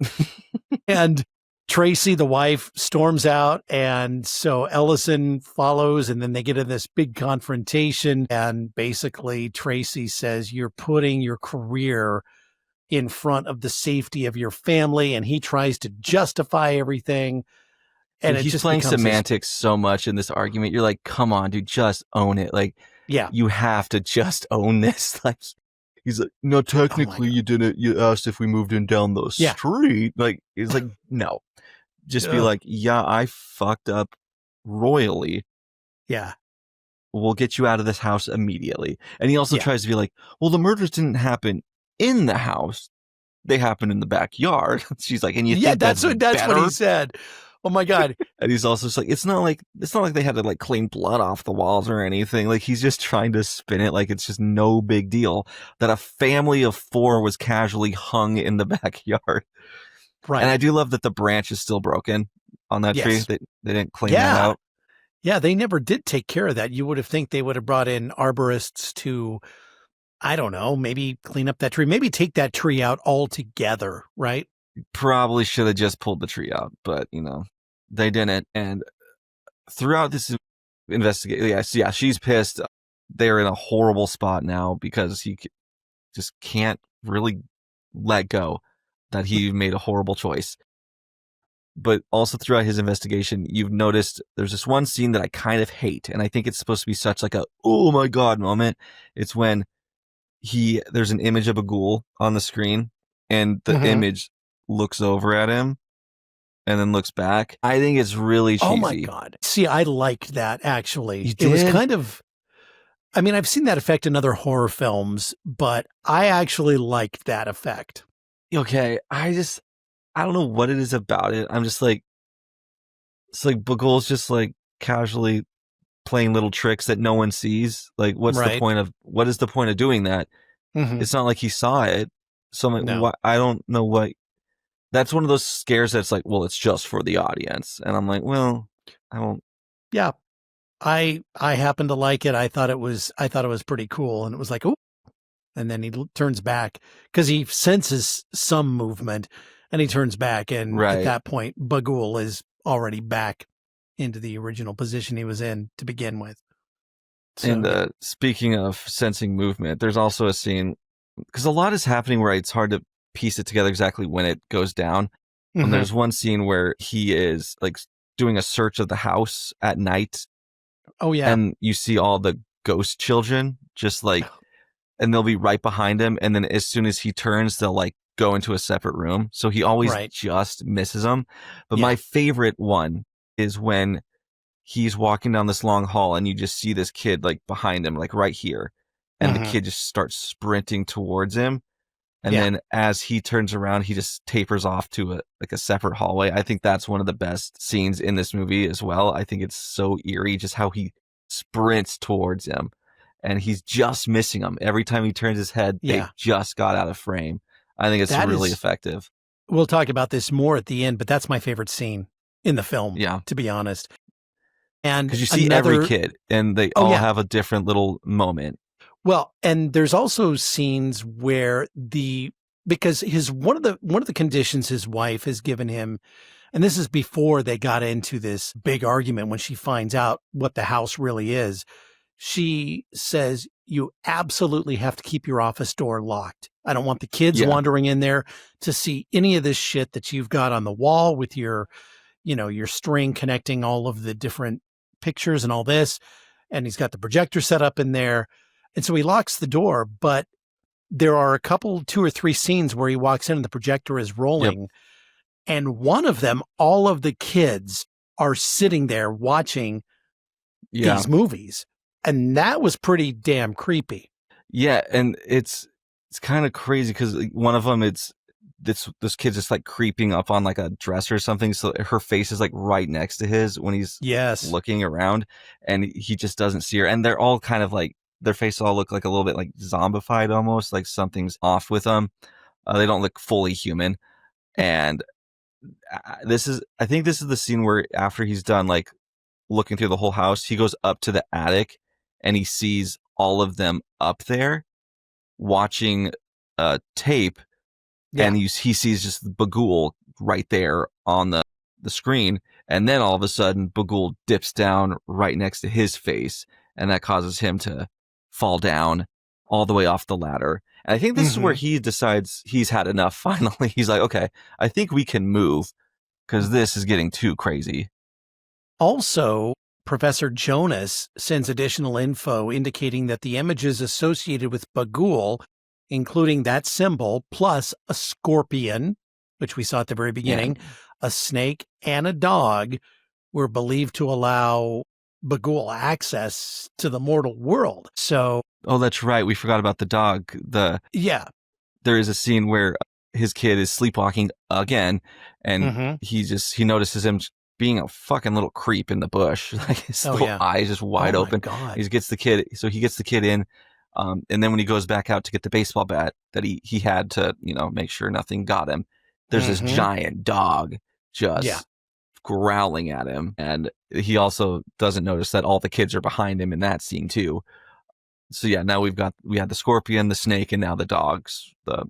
[SPEAKER 4] and Tracy, the wife, storms out. And so Ellison follows, and then they get in this big confrontation. And basically Tracy says, you're putting your career in front of the safety of your family. And he tries to justify everything. And
[SPEAKER 3] he's playing semantics so much in this argument. You're like, come on, dude, just own it. Like, you have to just own this. Like, he's like, no, technically you didn't. You asked if we moved in down the street. Like, he's like, no. Just be like, yeah, I fucked up royally.
[SPEAKER 4] Yeah.
[SPEAKER 3] We'll get you out of this house immediately. And he also tries to be like, well, the murders didn't happen in the house. They happened in the backyard. She's like, and you think that's what he said.
[SPEAKER 4] Oh my God.
[SPEAKER 3] And he's also just like, it's not like they had to like clean blood off the walls or anything. Like he's just trying to spin it like it's just no big deal that a family of 4 was casually hung in the backyard.
[SPEAKER 4] Right.
[SPEAKER 3] And I do love that the branch is still broken on that tree. They didn't clean that out.
[SPEAKER 4] Yeah, they never did take care of that. You would have think they would have brought in arborists to, I don't know, maybe clean up that tree, maybe take that tree out altogether, right?
[SPEAKER 3] Probably should have just pulled the tree out, but they didn't. And throughout this investigation, she's pissed. They're in a horrible spot now because he just can't really let go that he made a horrible choice. But also throughout his investigation, you've noticed there's this one scene that I kind of hate, and I think it's supposed to be such like a oh my God moment. It's when there's an image of a ghoul on the screen, and the image looks over at him and then looks back. I think it's really cheesy.
[SPEAKER 4] Oh my God. See, I liked that actually.
[SPEAKER 3] You did?
[SPEAKER 4] It was kind of, I mean, I've seen that effect in other horror films, but I actually liked that effect.
[SPEAKER 3] Okay. I don't know what it is about it. I'm just like, it's like Bughuul's just like casually playing little tricks that no one sees. Like, what is the point of doing that? It's not like he saw it. So I'm like, what? I don't know what. That's one of those scares that's like, well, it's just for the audience. And I'm like, well, I won't.
[SPEAKER 4] Yeah. I happen to like it. I thought it was pretty cool. And it was like, oh, and then he turns back because he senses some movement and he turns back. And at that point, Bughuul is already back into the original position he was in to begin with. So,
[SPEAKER 3] and speaking of sensing movement, there's also a scene because a lot is happening where it's hard to piece it together exactly when it goes down. And there's one scene where he is like doing a search of the house at night.
[SPEAKER 4] Oh yeah.
[SPEAKER 3] And you see all the ghost children just like, and they'll be right behind him. And then as soon as he turns, they'll like go into a separate room. So he always just misses them. But my favorite one is when he's walking down this long hall and you just see this kid like behind him, like right here. And the kid just starts sprinting towards him. And then as he turns around, he just tapers off to a separate hallway. I think that's one of the best scenes in this movie as well. I think it's so eerie, just how he sprints towards him. And he's just missing him. Every time he turns his head, they just got out of frame. I think it's really effective.
[SPEAKER 4] We'll talk about this more at the end, but that's my favorite scene in the film, to be honest. And
[SPEAKER 3] because you see every kid and they all have a different little moment.
[SPEAKER 4] Well, and there's also scenes where because one of the conditions his wife has given him, and this is before they got into this big argument when she finds out what the house really is. She says, you absolutely have to keep your office door locked. I don't want the kids wandering in there to see any of this shit that you've got on the wall with your string connecting all of the different pictures and all this. And he's got the projector set up in there. And so he locks the door, but there are 2 or 3 scenes where he walks in and the projector is rolling. Yep. And one of them, all of the kids are sitting there watching these movies. And that was pretty damn creepy.
[SPEAKER 3] Yeah. And it's kind of crazy because one of them, this kid's just like creeping up on like a dresser or something. So her face is like right next to his when he's looking around, and he just doesn't see her. And they're all kind of like, their faces all look like a little bit like zombified almost, like something's off with them. They don't look fully human. And I think this is the scene where after he's done like looking through the whole house, he goes up to the attic and he sees all of them up there watching tape. Yeah. And he sees just Bughuul right there on the screen. And then all of a sudden, Bughuul dips down right next to his face. And that causes him to fall down all the way off the ladder. And I think this is where he decides he's had enough finally. He's like, okay, I think we can move because this is getting too crazy.
[SPEAKER 4] Also, Professor Jonas sends additional info indicating that the images associated with Bughuul, including that symbol, plus a scorpion, which we saw at the very beginning, a snake, and a dog, were believed to allow Bughuul access to the mortal world. So,
[SPEAKER 3] oh, that's right. We forgot about the dog. There is a scene where his kid is sleepwalking again, and he notices him being a fucking little creep in the bush. Like his little eyes just wide open.
[SPEAKER 4] God.
[SPEAKER 3] He gets the kid in. And then when he goes back out to get the baseball bat that he had to, make sure nothing got him, there's this giant dog just growling at him. And he also doesn't notice that all the kids are behind him in that scene too. So now we had the scorpion, the snake, and now the dogs, the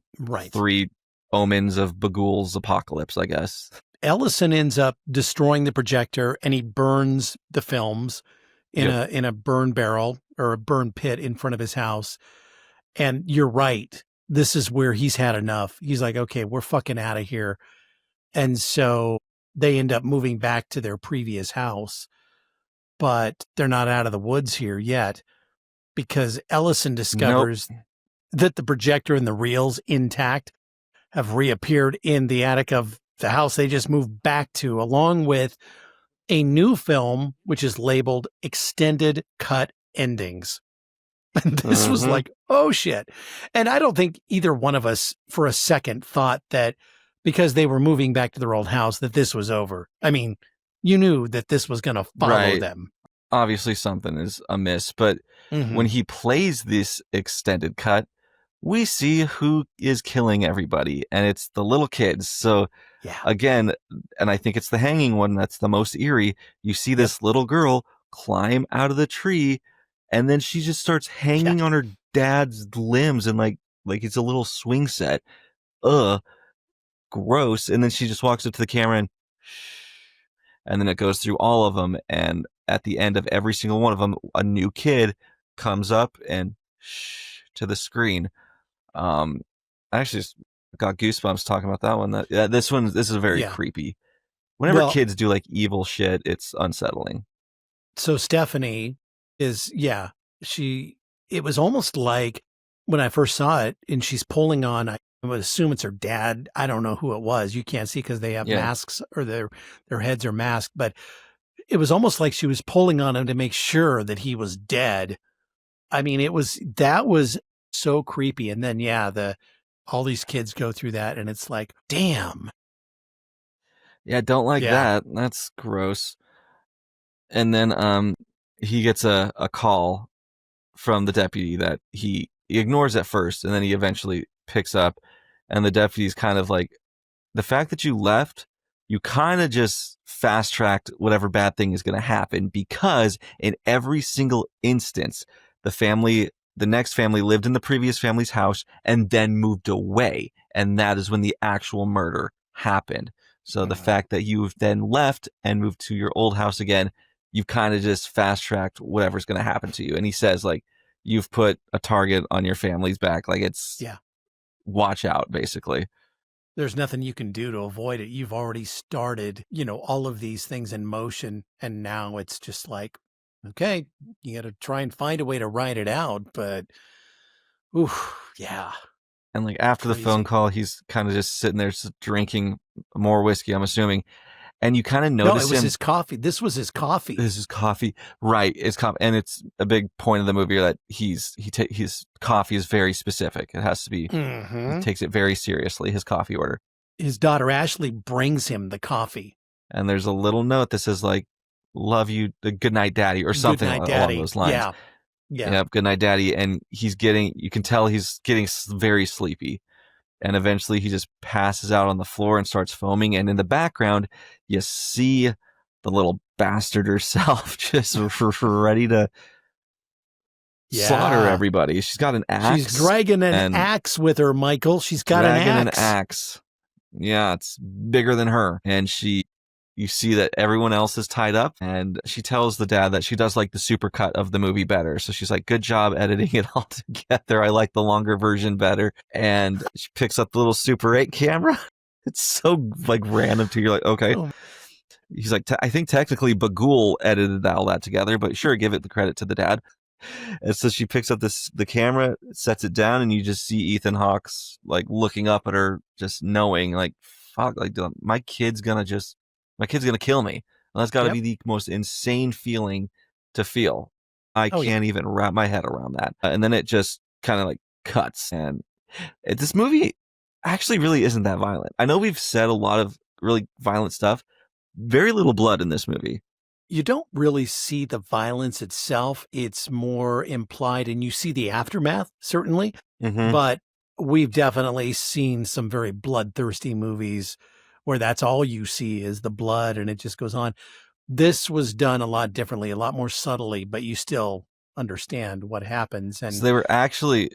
[SPEAKER 3] 3 omens of Bughuul's apocalypse, I guess.
[SPEAKER 4] Ellison ends up destroying the projector and he burns the films in a burn barrel or a burn pit in front of his house. And you're right. This is where he's had enough. He's like, okay, we're fucking out of here. And so they end up moving back to their previous house, but they're not out of the woods here yet because Ellison discovers that the projector and the reels intact have reappeared in the attic of the house they just moved back to, along with a new film, which is labeled Extended Cut Endings. And this was like, oh shit. And I don't think either one of us for a second thought that because they were moving back to their old house that this was over. I mean, you knew that this was going to follow them.
[SPEAKER 3] Obviously something is amiss, but when he plays this extended cut, we see who is killing everybody, and it's the little kids. So again, and I think it's the hanging one that's the most eerie. You see this little girl climb out of the tree, and then she just starts hanging on her dad's limbs, and like it's a little swing set. Gross. And then she just walks up to the camera and then it goes through all of them. And at the end of every single one of them, a new kid comes up and to the screen. I actually just got goosebumps talking about that one. This is very creepy. Whenever kids do like evil shit, it's unsettling.
[SPEAKER 4] So Stephanie is, it was almost like when I first saw it and she's pulling on, I would assume it's her dad. I don't know who it was. You can't see because they have masks or their heads are masked, but it was almost like she was pulling on him to make sure that he was dead. I mean, that was so creepy. And then, all these kids go through that and it's like, damn.
[SPEAKER 3] Yeah. Don't like that. That's gross. And then, he gets a call from the deputy that he ignores at first, and then he eventually picks up, and the deputy's kind of like, the fact that you left you kind of just fast tracked whatever bad thing is going to happen, because in every single instance, the next family lived in the previous family's house and then moved away. And that is when the actual murder happened. So the fact that you've then left and moved to your old house again, you've kind of just fast tracked whatever's going to happen to you. And he says, like, you've put a target on your family's back. Like, it's watch out, basically.
[SPEAKER 4] There's nothing you can do to avoid it. You've already started, all of these things in motion. And now it's just like, okay, you got to try and find a way to ride it out. But, yeah.
[SPEAKER 3] And like after the phone call, he's kind of just sitting there just drinking more whiskey, I'm assuming. And you kind of notice
[SPEAKER 4] No, it was his coffee. This was his coffee.
[SPEAKER 3] This is coffee. Right. It's coffee. And it's a big point of the movie that his coffee is very specific. It has to be, he takes it very seriously, his coffee order.
[SPEAKER 4] His daughter Ashley brings him the coffee.
[SPEAKER 3] And there's a little note that says like, love you, good night, daddy, or something along those lines.
[SPEAKER 4] Yeah.
[SPEAKER 3] Yep, good night, daddy. And you can tell he's getting very sleepy. And eventually he just passes out on the floor and starts foaming. And in the background, you see the little bastard herself just ready to slaughter everybody. She's got an axe.
[SPEAKER 4] She's dragging an axe with her, Michael. She's got an
[SPEAKER 3] axe. Yeah, it's bigger than her. And you see that everyone else is tied up, and she tells the dad that she does like the super cut of the movie better. So she's like, good job editing it all together. I like the longer version better. And she picks up the little Super 8 camera. It's so like random to you. You're like, okay. He's like, I think technically Bughuul edited all that together, but sure, give it the credit to the dad. And so she picks up the camera, sets it down, and you just see Ethan Hawke's like looking up at her, just knowing like, fuck, like my kid's gonna kill me. And that's got to be the most insane feeling to feel. I can't even wrap my head around that. And then it just kind of like cuts. And this movie actually really isn't that violent. I know we've said a lot of really violent stuff. Very little blood in this movie.
[SPEAKER 4] You don't really see the violence itself. It's more implied, and you see the aftermath, certainly. But we've definitely seen some very bloodthirsty movies where that's all you see is the blood and it just goes on. This was done a lot differently, a lot more subtly, but you still understand what happens. And
[SPEAKER 3] so they were actually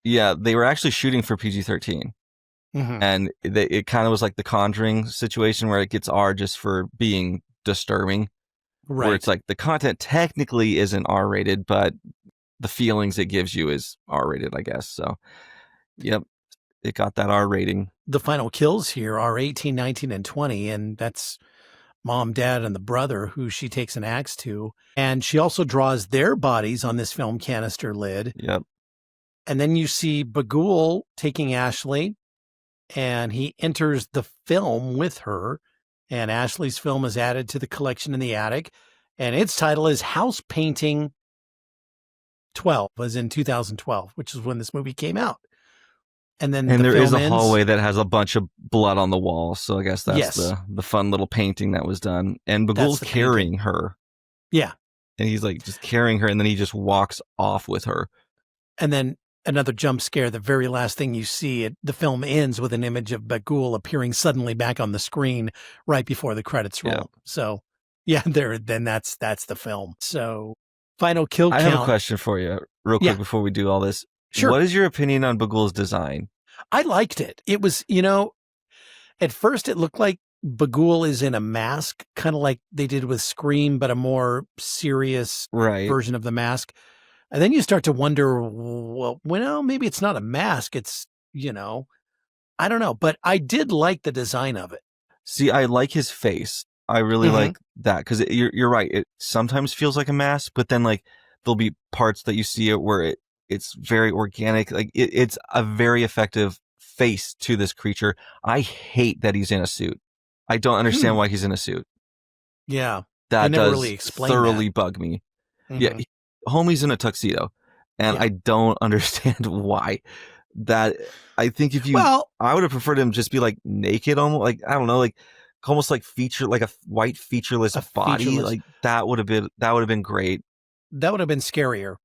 [SPEAKER 3] shooting for PG-13. And it kind of was like the Conjuring situation where it gets R just for being disturbing. Right. Where it's like the content technically isn't R-rated, but the feelings it gives you is R-rated, I guess. So, yep, it got that R rating.
[SPEAKER 4] The final kills here are 18, 19, and 20, and that's mom, dad, and the brother who she takes an axe to. And she also draws their bodies on this film canister lid.
[SPEAKER 3] Yep.
[SPEAKER 4] And then you see Bughuul taking Ashley, and he enters the film with her, and Ashley's film is added to the collection in the attic, and its title is House Painting 12, as in 2012, which is when this movie came out. And then
[SPEAKER 3] there is a hallway that has a bunch of blood on the wall. So I guess that's the fun little painting that was done. And Bughuul's carrying her.
[SPEAKER 4] Yeah.
[SPEAKER 3] And he's like just carrying her, and then he just walks off with her.
[SPEAKER 4] And then another jump scare. The very last thing you see, the film ends with an image of Bughuul appearing suddenly back on the screen right before the credits roll. Yeah. So then that's the film. So final kill count.
[SPEAKER 3] I have a question for you real quick before we do all this.
[SPEAKER 4] Sure.
[SPEAKER 3] What is your opinion on Bughuul's design?
[SPEAKER 4] I liked it. It was, at first it looked like Bughuul is in a mask, kind of like they did with Scream, but a more serious version of the mask. And then you start to wonder, well, maybe it's not a mask. It's, I don't know. But I did like the design of it.
[SPEAKER 3] See, I like his face. I really like that because you're right. It sometimes feels like a mask, but then like there'll be parts that you see it where it's very organic. Like it's a very effective face to this creature. I hate that he's in a suit. I don't understand why he's in a suit.
[SPEAKER 4] Yeah.
[SPEAKER 3] That does
[SPEAKER 4] really
[SPEAKER 3] thoroughly bug me. Yeah. Homie's in a tuxedo and I don't understand why. That I think I would have preferred him just be like naked, almost like, I don't know, like almost like a white featureless body. Like that would have been great.
[SPEAKER 4] That would have been scarier.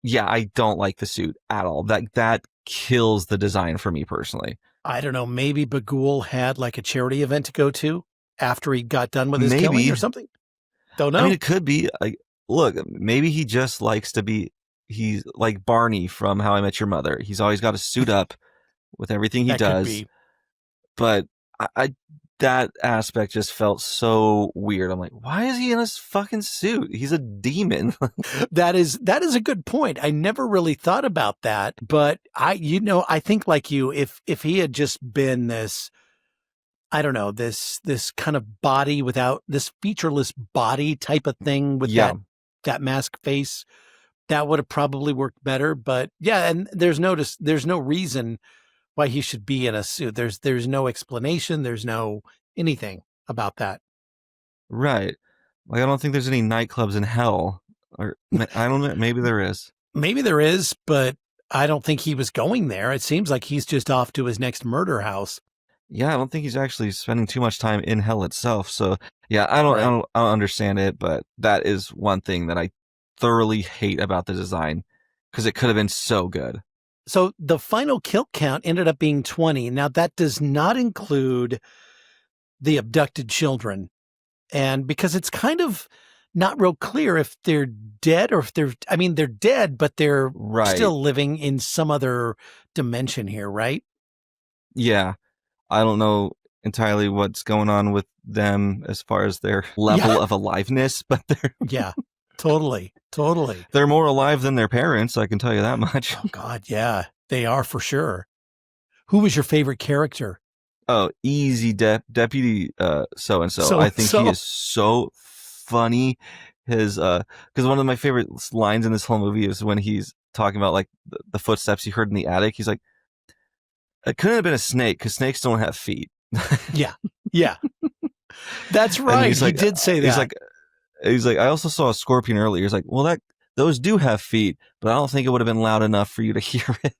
[SPEAKER 3] Yeah, I don't like the suit at all. That kills the design for me personally.
[SPEAKER 4] I don't know, maybe Bughuul had like a charity event to go to after he got done with his
[SPEAKER 3] Maybe.
[SPEAKER 4] killing or something. Don't know.
[SPEAKER 3] I mean, it could be. Like, look, maybe he just likes to be. He's like Barney from How I Met Your Mother. He's always got to suit up with everything he
[SPEAKER 4] That could
[SPEAKER 3] does.
[SPEAKER 4] be.
[SPEAKER 3] But I that aspect just felt so weird. I'm like, why is he in his fucking suit? He's a demon.
[SPEAKER 4] That is a good point. I never really thought about that, but I think like you, if he had just been this, I don't know, this kind of body without this featureless body type of thing with
[SPEAKER 3] Yeah.
[SPEAKER 4] that mask face, that would have probably worked better. But yeah, and there's no reason why he should be in a suit. There's no explanation. There's no anything about that.
[SPEAKER 3] Right. Like, I don't think there's any nightclubs in hell. Or I don't know. Maybe there is.
[SPEAKER 4] Maybe there is, but I don't think he was going there. It seems like he's just off to his next murder house.
[SPEAKER 3] Yeah, I don't think he's actually spending too much time in hell itself. So yeah, I don't understand it, but that is one thing that I thoroughly hate about the design because it could have been so good.
[SPEAKER 4] So the final kill count ended up being 20. Now that does not include the abducted children. And because it's kind of not real clear if they're dead or if they're dead, but they're still living in some other dimension here, right?
[SPEAKER 3] Yeah. I don't know entirely what's going on with them as far as their level of aliveness, but
[SPEAKER 4] yeah, totally.
[SPEAKER 3] They're more alive than their parents, I can tell you that much.
[SPEAKER 4] Oh God, yeah, they are for sure. Who was your favorite character?
[SPEAKER 3] Oh, easy Deputy so-and-so. I think he is so funny. His because one of my favorite lines in this whole movie is when he's talking about like the footsteps he heard in the attic. He's like, it couldn't have been a snake because snakes don't have feet.
[SPEAKER 4] Yeah. That's right. He did say that.
[SPEAKER 3] He's like, I also saw a scorpion earlier. He's like, well, those do have feet, but I don't think it would have been loud enough for you to hear it.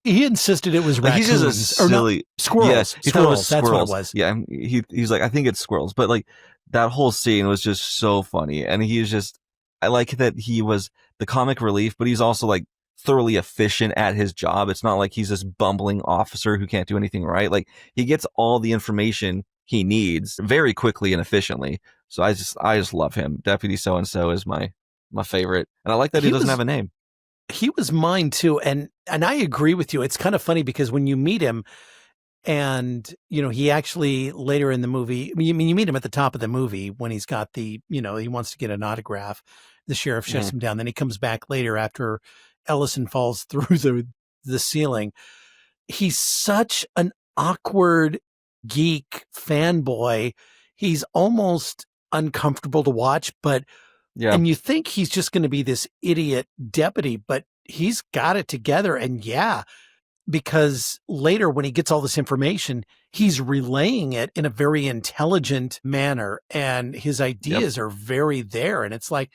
[SPEAKER 4] He insisted it was raccoons.
[SPEAKER 3] He's just a silly
[SPEAKER 4] squirrels.
[SPEAKER 3] Yes, he
[SPEAKER 4] squirrels.
[SPEAKER 3] Thought it was
[SPEAKER 4] That's
[SPEAKER 3] squirrels.
[SPEAKER 4] what it was.
[SPEAKER 3] Yeah, he's like, I think it's squirrels, but like that whole scene was just so funny, and I like that he was the comic relief, but he's also like thoroughly efficient at his job. It's not like he's this bumbling officer who can't do anything right. Like he gets all the information he needs very quickly and efficiently. So I just love him. Deputy so-and-so is my favorite, and I like that he doesn't have a name.
[SPEAKER 4] He was mine too, and I agree with you. It's kind of funny because when you meet him, and he actually later in the movie, you meet him at the top of the movie when he's got the, he wants to get an autograph. The sheriff shuts him down. Then he comes back later after Ellison falls through the ceiling. He's such an awkward geek fanboy. He's almost uncomfortable to watch, but and you think he's just going to be this idiot deputy, but he's got it together. And because later when he gets all this information, he's relaying it in a very intelligent manner, and his ideas are very there. And it's like,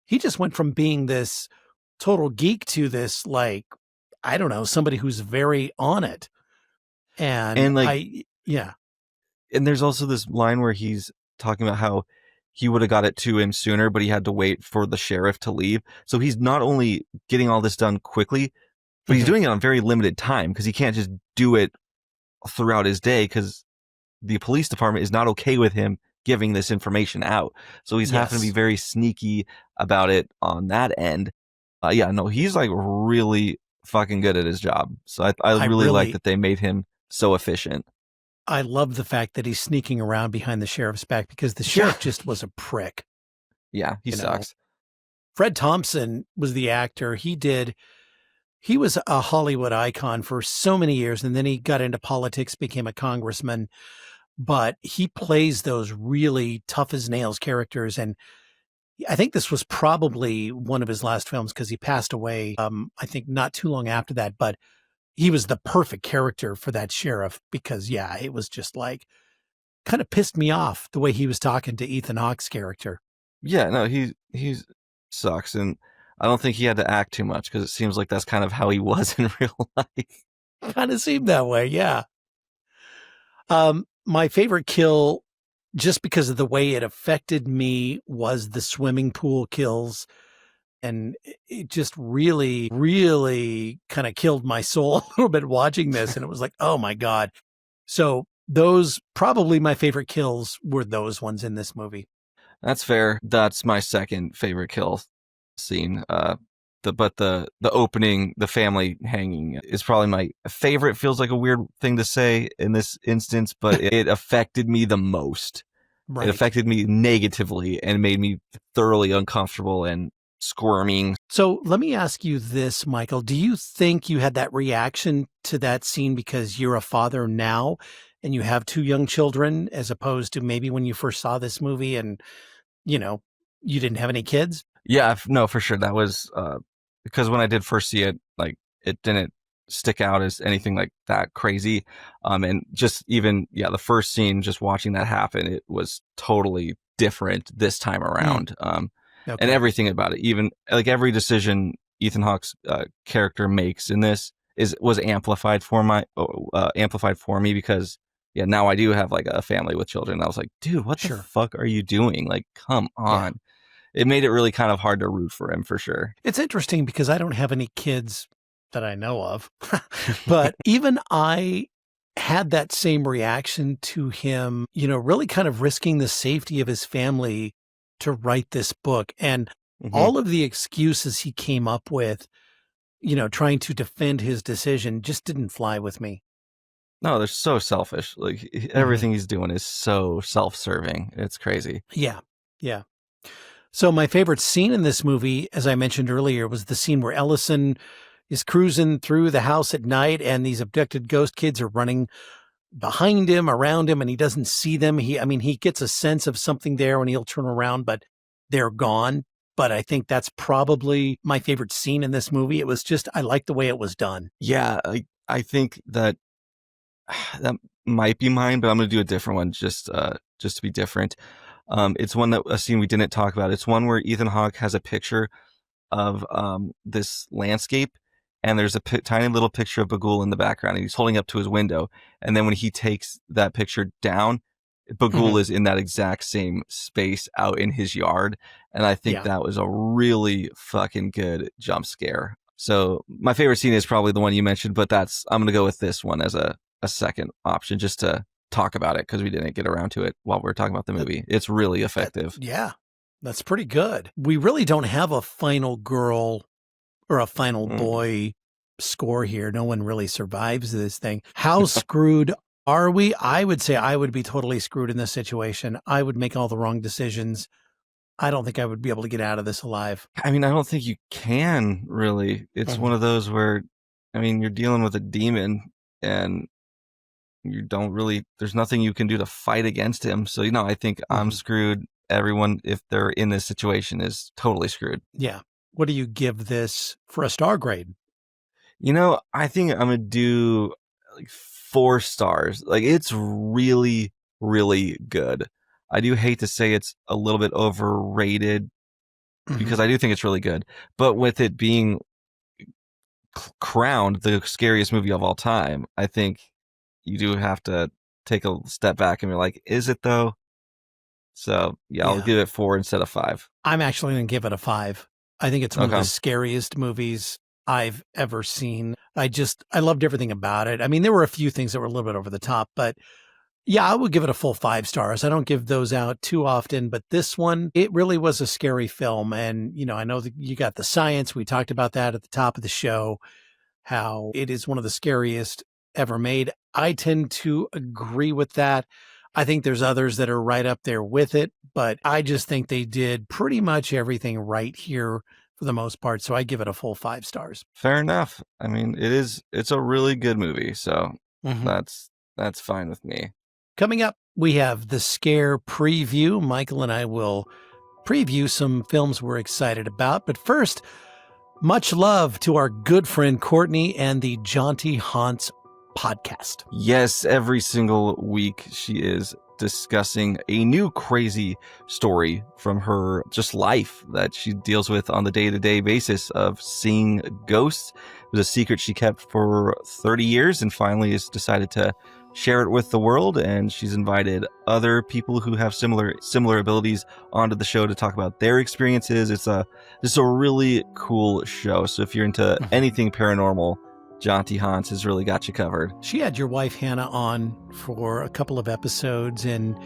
[SPEAKER 4] he just went from being this total geek to this, like, I don't know, somebody who's very on it. And
[SPEAKER 3] and there's also this line where he's talking about how he would have got it to him sooner, but he had to wait for the sheriff to leave. So he's not only getting all this done quickly, but he's doing it on very limited time because he can't just do it throughout his day because the police department is not okay with him giving this information out. So he's having to be very sneaky about it on that end. He's like really fucking good at his job. So I really like that they made him so efficient.
[SPEAKER 4] I love the fact that he's sneaking around behind the sheriff's back because the sheriff just was a prick.
[SPEAKER 3] Yeah, he sucks.
[SPEAKER 4] Fred Thompson was the actor. He was a Hollywood icon for so many years, and then he got into politics, became a congressman, but he plays those really tough as nails characters. And I think this was probably one of his last films because he passed away, I think not too long after that, but he was the perfect character for that sheriff because, it was just like kind of pissed me off the way he was talking to Ethan Hawke's character.
[SPEAKER 3] Yeah, no, he sucks. And I don't think he had to act too much because it seems like that's kind of how he was in real life.
[SPEAKER 4] Kind of seemed that way, yeah. My favorite kill, just because of the way it affected me, was the swimming pool kills. And it just really, really kind of killed my soul a little bit watching this. And it was like, oh my God. So those probably my favorite kills were those ones in this movie.
[SPEAKER 3] That's fair. That's my second favorite kill scene. The opening, the family hanging is probably my favorite. Feels like a weird thing to say in this instance, but it affected me the most.
[SPEAKER 4] Right.
[SPEAKER 3] It affected me negatively and made me thoroughly uncomfortable and squirming.
[SPEAKER 4] So let me ask you this, Michael. Do you think you had that reaction to that scene because you're a father now and you have two young children, as opposed to maybe when you first saw this movie and, you didn't have any kids?
[SPEAKER 3] Yeah, no, for sure. That was because when I did first see it, like it didn't stick out as anything like that crazy. And just even, the first scene, just watching that happen, it was totally different this time around.
[SPEAKER 4] Okay.
[SPEAKER 3] And everything about it, even like every decision Ethan Hawke's character makes in this was amplified for me because now I do have like a family with children. I was like, dude, what the fuck are you doing? Like, come on. Yeah. It made it really kind of hard to root for him for sure.
[SPEAKER 4] It's interesting because I don't have any kids that I know of, but even I had that same reaction to him, really kind of risking the safety of his family to write this book. And all of the excuses he came up with, trying to defend his decision just didn't fly with me.
[SPEAKER 3] No, they're so selfish. Like everything he's doing is so self-serving. It's crazy.
[SPEAKER 4] Yeah. Yeah. So my favorite scene in this movie, as I mentioned earlier, was the scene where Ellison is cruising through the house at night and these abducted ghost kids are running behind him, around him, and he doesn't see them. He gets a sense of something there when he'll turn around, but they're gone. But I think that's probably my favorite scene in this movie. It was just, I like the way it was done.
[SPEAKER 3] Yeah, I think that might be mine, but I'm going to do a different one just to be different. It's a scene we didn't talk about. It's one where Ethan Hawke has a picture of this landscape, and there's a tiny little picture of Bughuul in the background, and he's holding up to his window. And then when he takes that picture down, Bughuul is in that exact same space out in his yard. And I think that was a really fucking good jump scare. So my favorite scene is probably the one you mentioned, but I'm going to go with this one as a second option just to talk about it because we didn't get around to it while we were talking about the movie. It's really effective.
[SPEAKER 4] That's pretty good. We really don't have a final girl or a final boy score here. No one really survives this thing. How screwed are we? I would say I would be totally screwed in this situation. I would make all the wrong decisions. I don't think I would be able to get out of this alive.
[SPEAKER 3] I mean, I don't think you can really. It's one of those where, you're dealing with a demon and you don't really, there's nothing you can do to fight against him. So, I think I'm screwed. Everyone, if they're in this situation, is totally screwed.
[SPEAKER 4] Yeah. What do you give this for a star grade?
[SPEAKER 3] I think I'm going to do like 4 stars. Like it's really, really good. I do hate to say it's a little bit overrated because I do think it's really good. But with it being crowned the scariest movie of all time, I think you do have to take a step back and be like, is it though? So I'll give it 4 instead of 5.
[SPEAKER 4] I'm actually going to give it a 5. I think it's one of the scariest movies I've ever seen. I loved everything about it. There were a few things that were a little bit over the top, but I would give it a full 5 stars. I don't give those out too often, but this one, it really was a scary film. And, I know that you got the science. We talked about that at the top of the show, how it is one of the scariest ever made. I tend to agree with that. I think there's others that are right up there with it, but I just think they did pretty much everything right here for the most part. So I give it a full 5 stars.
[SPEAKER 3] Fair enough. It's a really good movie. So that's fine with me.
[SPEAKER 4] Coming up, we have the Scare preview. Michael and I will preview some films we're excited about. But first, much love to our good friend Courtney and the Jaunty Haunts podcast.
[SPEAKER 3] Yes, every single week she is discussing a new crazy story from her just life that she deals with on the day-to-day basis of seeing ghosts. It was a secret she kept for 30 years and finally has decided to share it with the world, and she's invited other people who have similar abilities onto the show to talk about their experiences. It's just a really cool show. So if you're into anything paranormal, Jonty Hans has really got you covered.
[SPEAKER 4] She had your wife Hannah on for a couple of episodes, and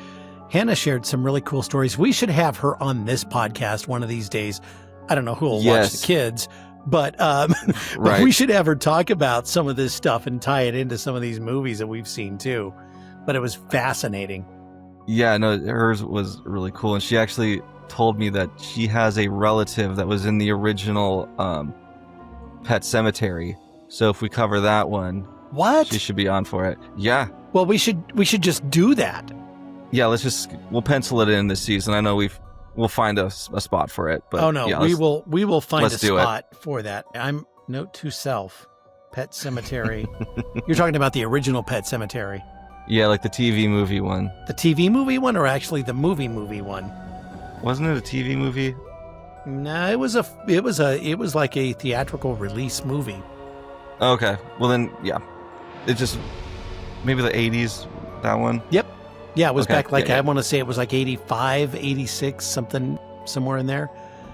[SPEAKER 4] Hannah shared some really cool stories. We should have her on this podcast one of these days. I don't know who will watch the kids, but, but we should have her talk about some of this stuff and tie it into some of these movies that we've seen too. But it was fascinating.
[SPEAKER 3] Yeah, no, hers was really cool. And she actually told me that she has a relative that was in the original Pet Cemetery. So if we cover that one, she should be on for it. Yeah.
[SPEAKER 4] Well, we should just do that.
[SPEAKER 3] Yeah, we'll pencil it in this season. I know we'll find a spot for it. But
[SPEAKER 4] we will find a spot for that. I'm note to self, Pet Cemetery. You're talking about the original Pet Cemetery.
[SPEAKER 3] Yeah, like the TV movie one.
[SPEAKER 4] The TV movie one, or actually the movie one?
[SPEAKER 3] Wasn't it a TV movie?
[SPEAKER 4] No, it was like a theatrical release movie.
[SPEAKER 3] Okay. Well then, yeah. It just maybe the 80s, that one.
[SPEAKER 4] Yep. Yeah, it was back I want to say it was like 85, 86, somewhere in there.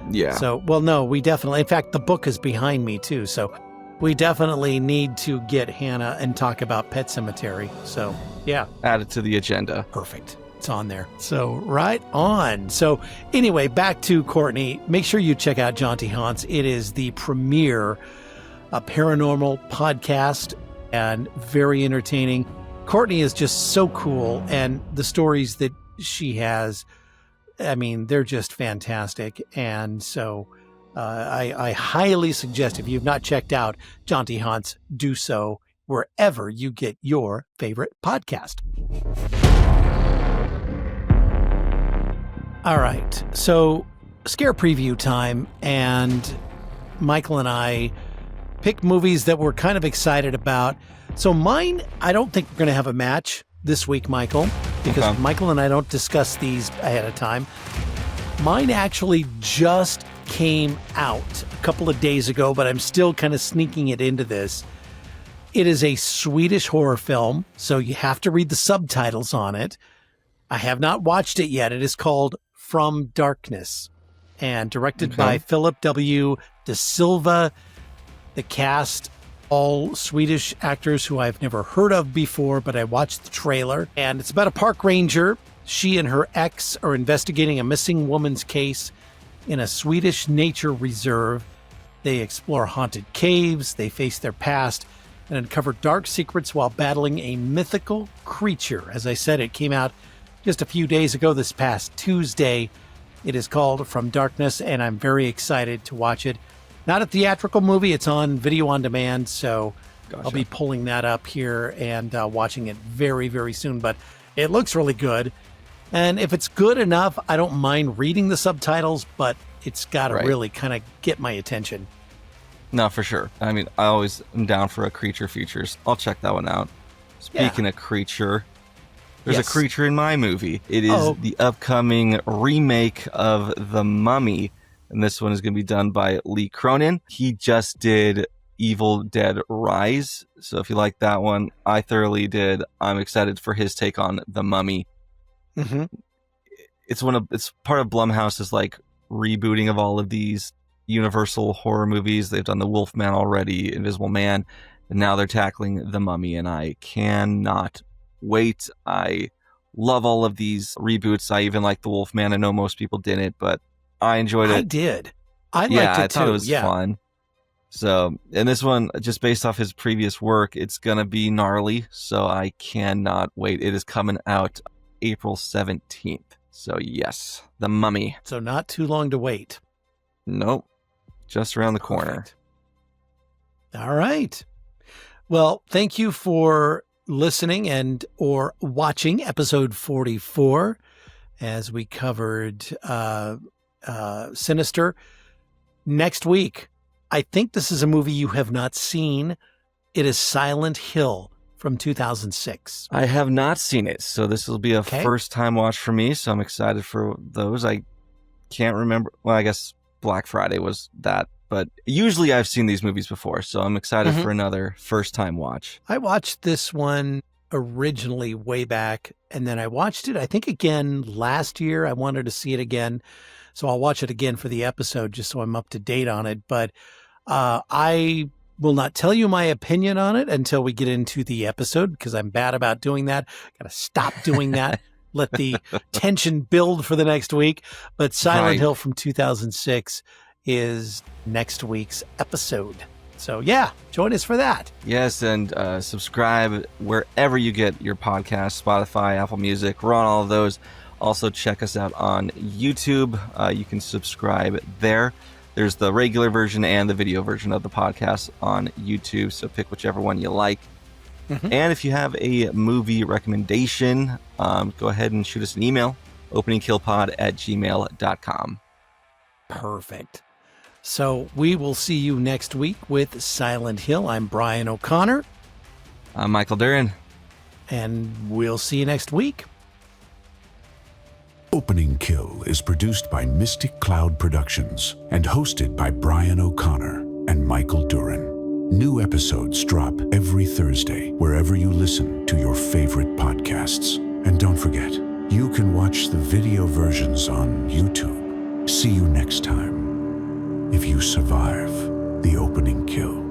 [SPEAKER 3] Yeah.
[SPEAKER 4] So, well, no, we definitely, in fact, the book is behind me too. So we definitely need to get Hannah and talk about Pet Cemetery. So, yeah.
[SPEAKER 3] Add it to the agenda.
[SPEAKER 4] Perfect. It's on there. So, right on. So, anyway, back to Courtney. Make sure you check out Jonty Hans. It is the premier paranormal podcast and very entertaining. Courtney is just so cool, and the stories that she has, I mean, they're just fantastic. And so I highly suggest, if you've not checked out Jonty Hans, do so wherever you get your favorite podcast. All right, so scare preview time, and Michael and I picked movies that we're kind of excited about. So mine, I don't think we're going to have a match this week, Michael, because Michael and I don't discuss these ahead of time. Mine actually just came out a couple of days ago, but I'm still kind of sneaking it into this. It is a Swedish horror film, so you have to read the subtitles on it. I have not watched it yet. It is called From Darkness, and directed by Philip W. De Silva. The cast, all Swedish actors who I've never heard of before, but I watched the trailer. And it's about a park ranger. She and her ex are investigating a missing woman's case in a Swedish nature reserve. They explore haunted caves, they face their past, and uncover dark secrets while battling a mythical creature. As I said, it came out just a few days ago, this past Tuesday. It is called From Darkness, and I'm very excited to watch it. Not a theatrical movie, it's on video on demand, so I'll be pulling that up here and watching it very, very soon. But it looks really good. And if it's good enough, I don't mind reading the subtitles, but it's got to really kind of get my attention.
[SPEAKER 3] No, for sure. I mean, I always am down for a creature features. I'll check that one out. Speaking of creature, there's a creature in my movie. It is the upcoming remake of The Mummy. And this one is going to be done by Lee Cronin. He just did Evil Dead Rise. So if you like that one, I thoroughly did. I'm excited for his take on The Mummy. Mm-hmm. It's part of Blumhouse's like rebooting of all of these Universal horror movies. They've done The Wolfman already, Invisible Man, and now they're tackling The Mummy, and I cannot wait. I love all of these reboots. I even like The Wolfman. I know most people didn't, but I enjoyed it.
[SPEAKER 4] I did. I liked it too.
[SPEAKER 3] I thought it was fun. So, and this one, just based off his previous work, it's going to be gnarly. So I cannot wait. It is coming out April 17th. So yes, The Mummy.
[SPEAKER 4] So not too long to wait.
[SPEAKER 3] Nope. Just around the corner.
[SPEAKER 4] All right. Well, thank you for listening and or watching episode 44 as we covered Sinister. Next week, I think this is a movie you have not seen. It is Silent Hill from 2006.
[SPEAKER 3] I have not seen it, so this will be a first-time watch for me, so I'm excited for those. I can't remember. Well, I guess Black Friday was that, but usually I've seen these movies before, so I'm excited for another first-time watch.
[SPEAKER 4] I watched this one originally way back, and then I watched it, I think, again last year. I wanted to see it again, so I'll watch it again for the episode just so I'm up to date on it. But I will not tell you my opinion on it until we get into the episode, because I'm bad about doing that. Got to stop doing that. Let the tension build for the next week. But Silent Hill from 2006 is next week's episode. So yeah, join us for that.
[SPEAKER 3] Yes, and subscribe wherever you get your podcast, Spotify, Apple Music. We're on all of those. Also, check us out on YouTube. You can subscribe there. There's the regular version and the video version of the podcast on YouTube, so pick whichever one you like. Mm-hmm. And if you have a movie recommendation, go ahead and shoot us an email, openingkillpod@gmail.com.
[SPEAKER 4] Perfect. So we will see you next week with Silent Hill. I'm Brian O'Connor.
[SPEAKER 3] I'm Michael Duran.
[SPEAKER 4] And we'll see you next week.
[SPEAKER 1] Opening Kill is produced by Mystic Cloud Productions and hosted by Brian O'Connor and Michael Duran. New episodes drop every Thursday wherever you listen to your favorite podcasts. And don't forget, you can watch the video versions on YouTube. See you next time. If you survive the opening kill.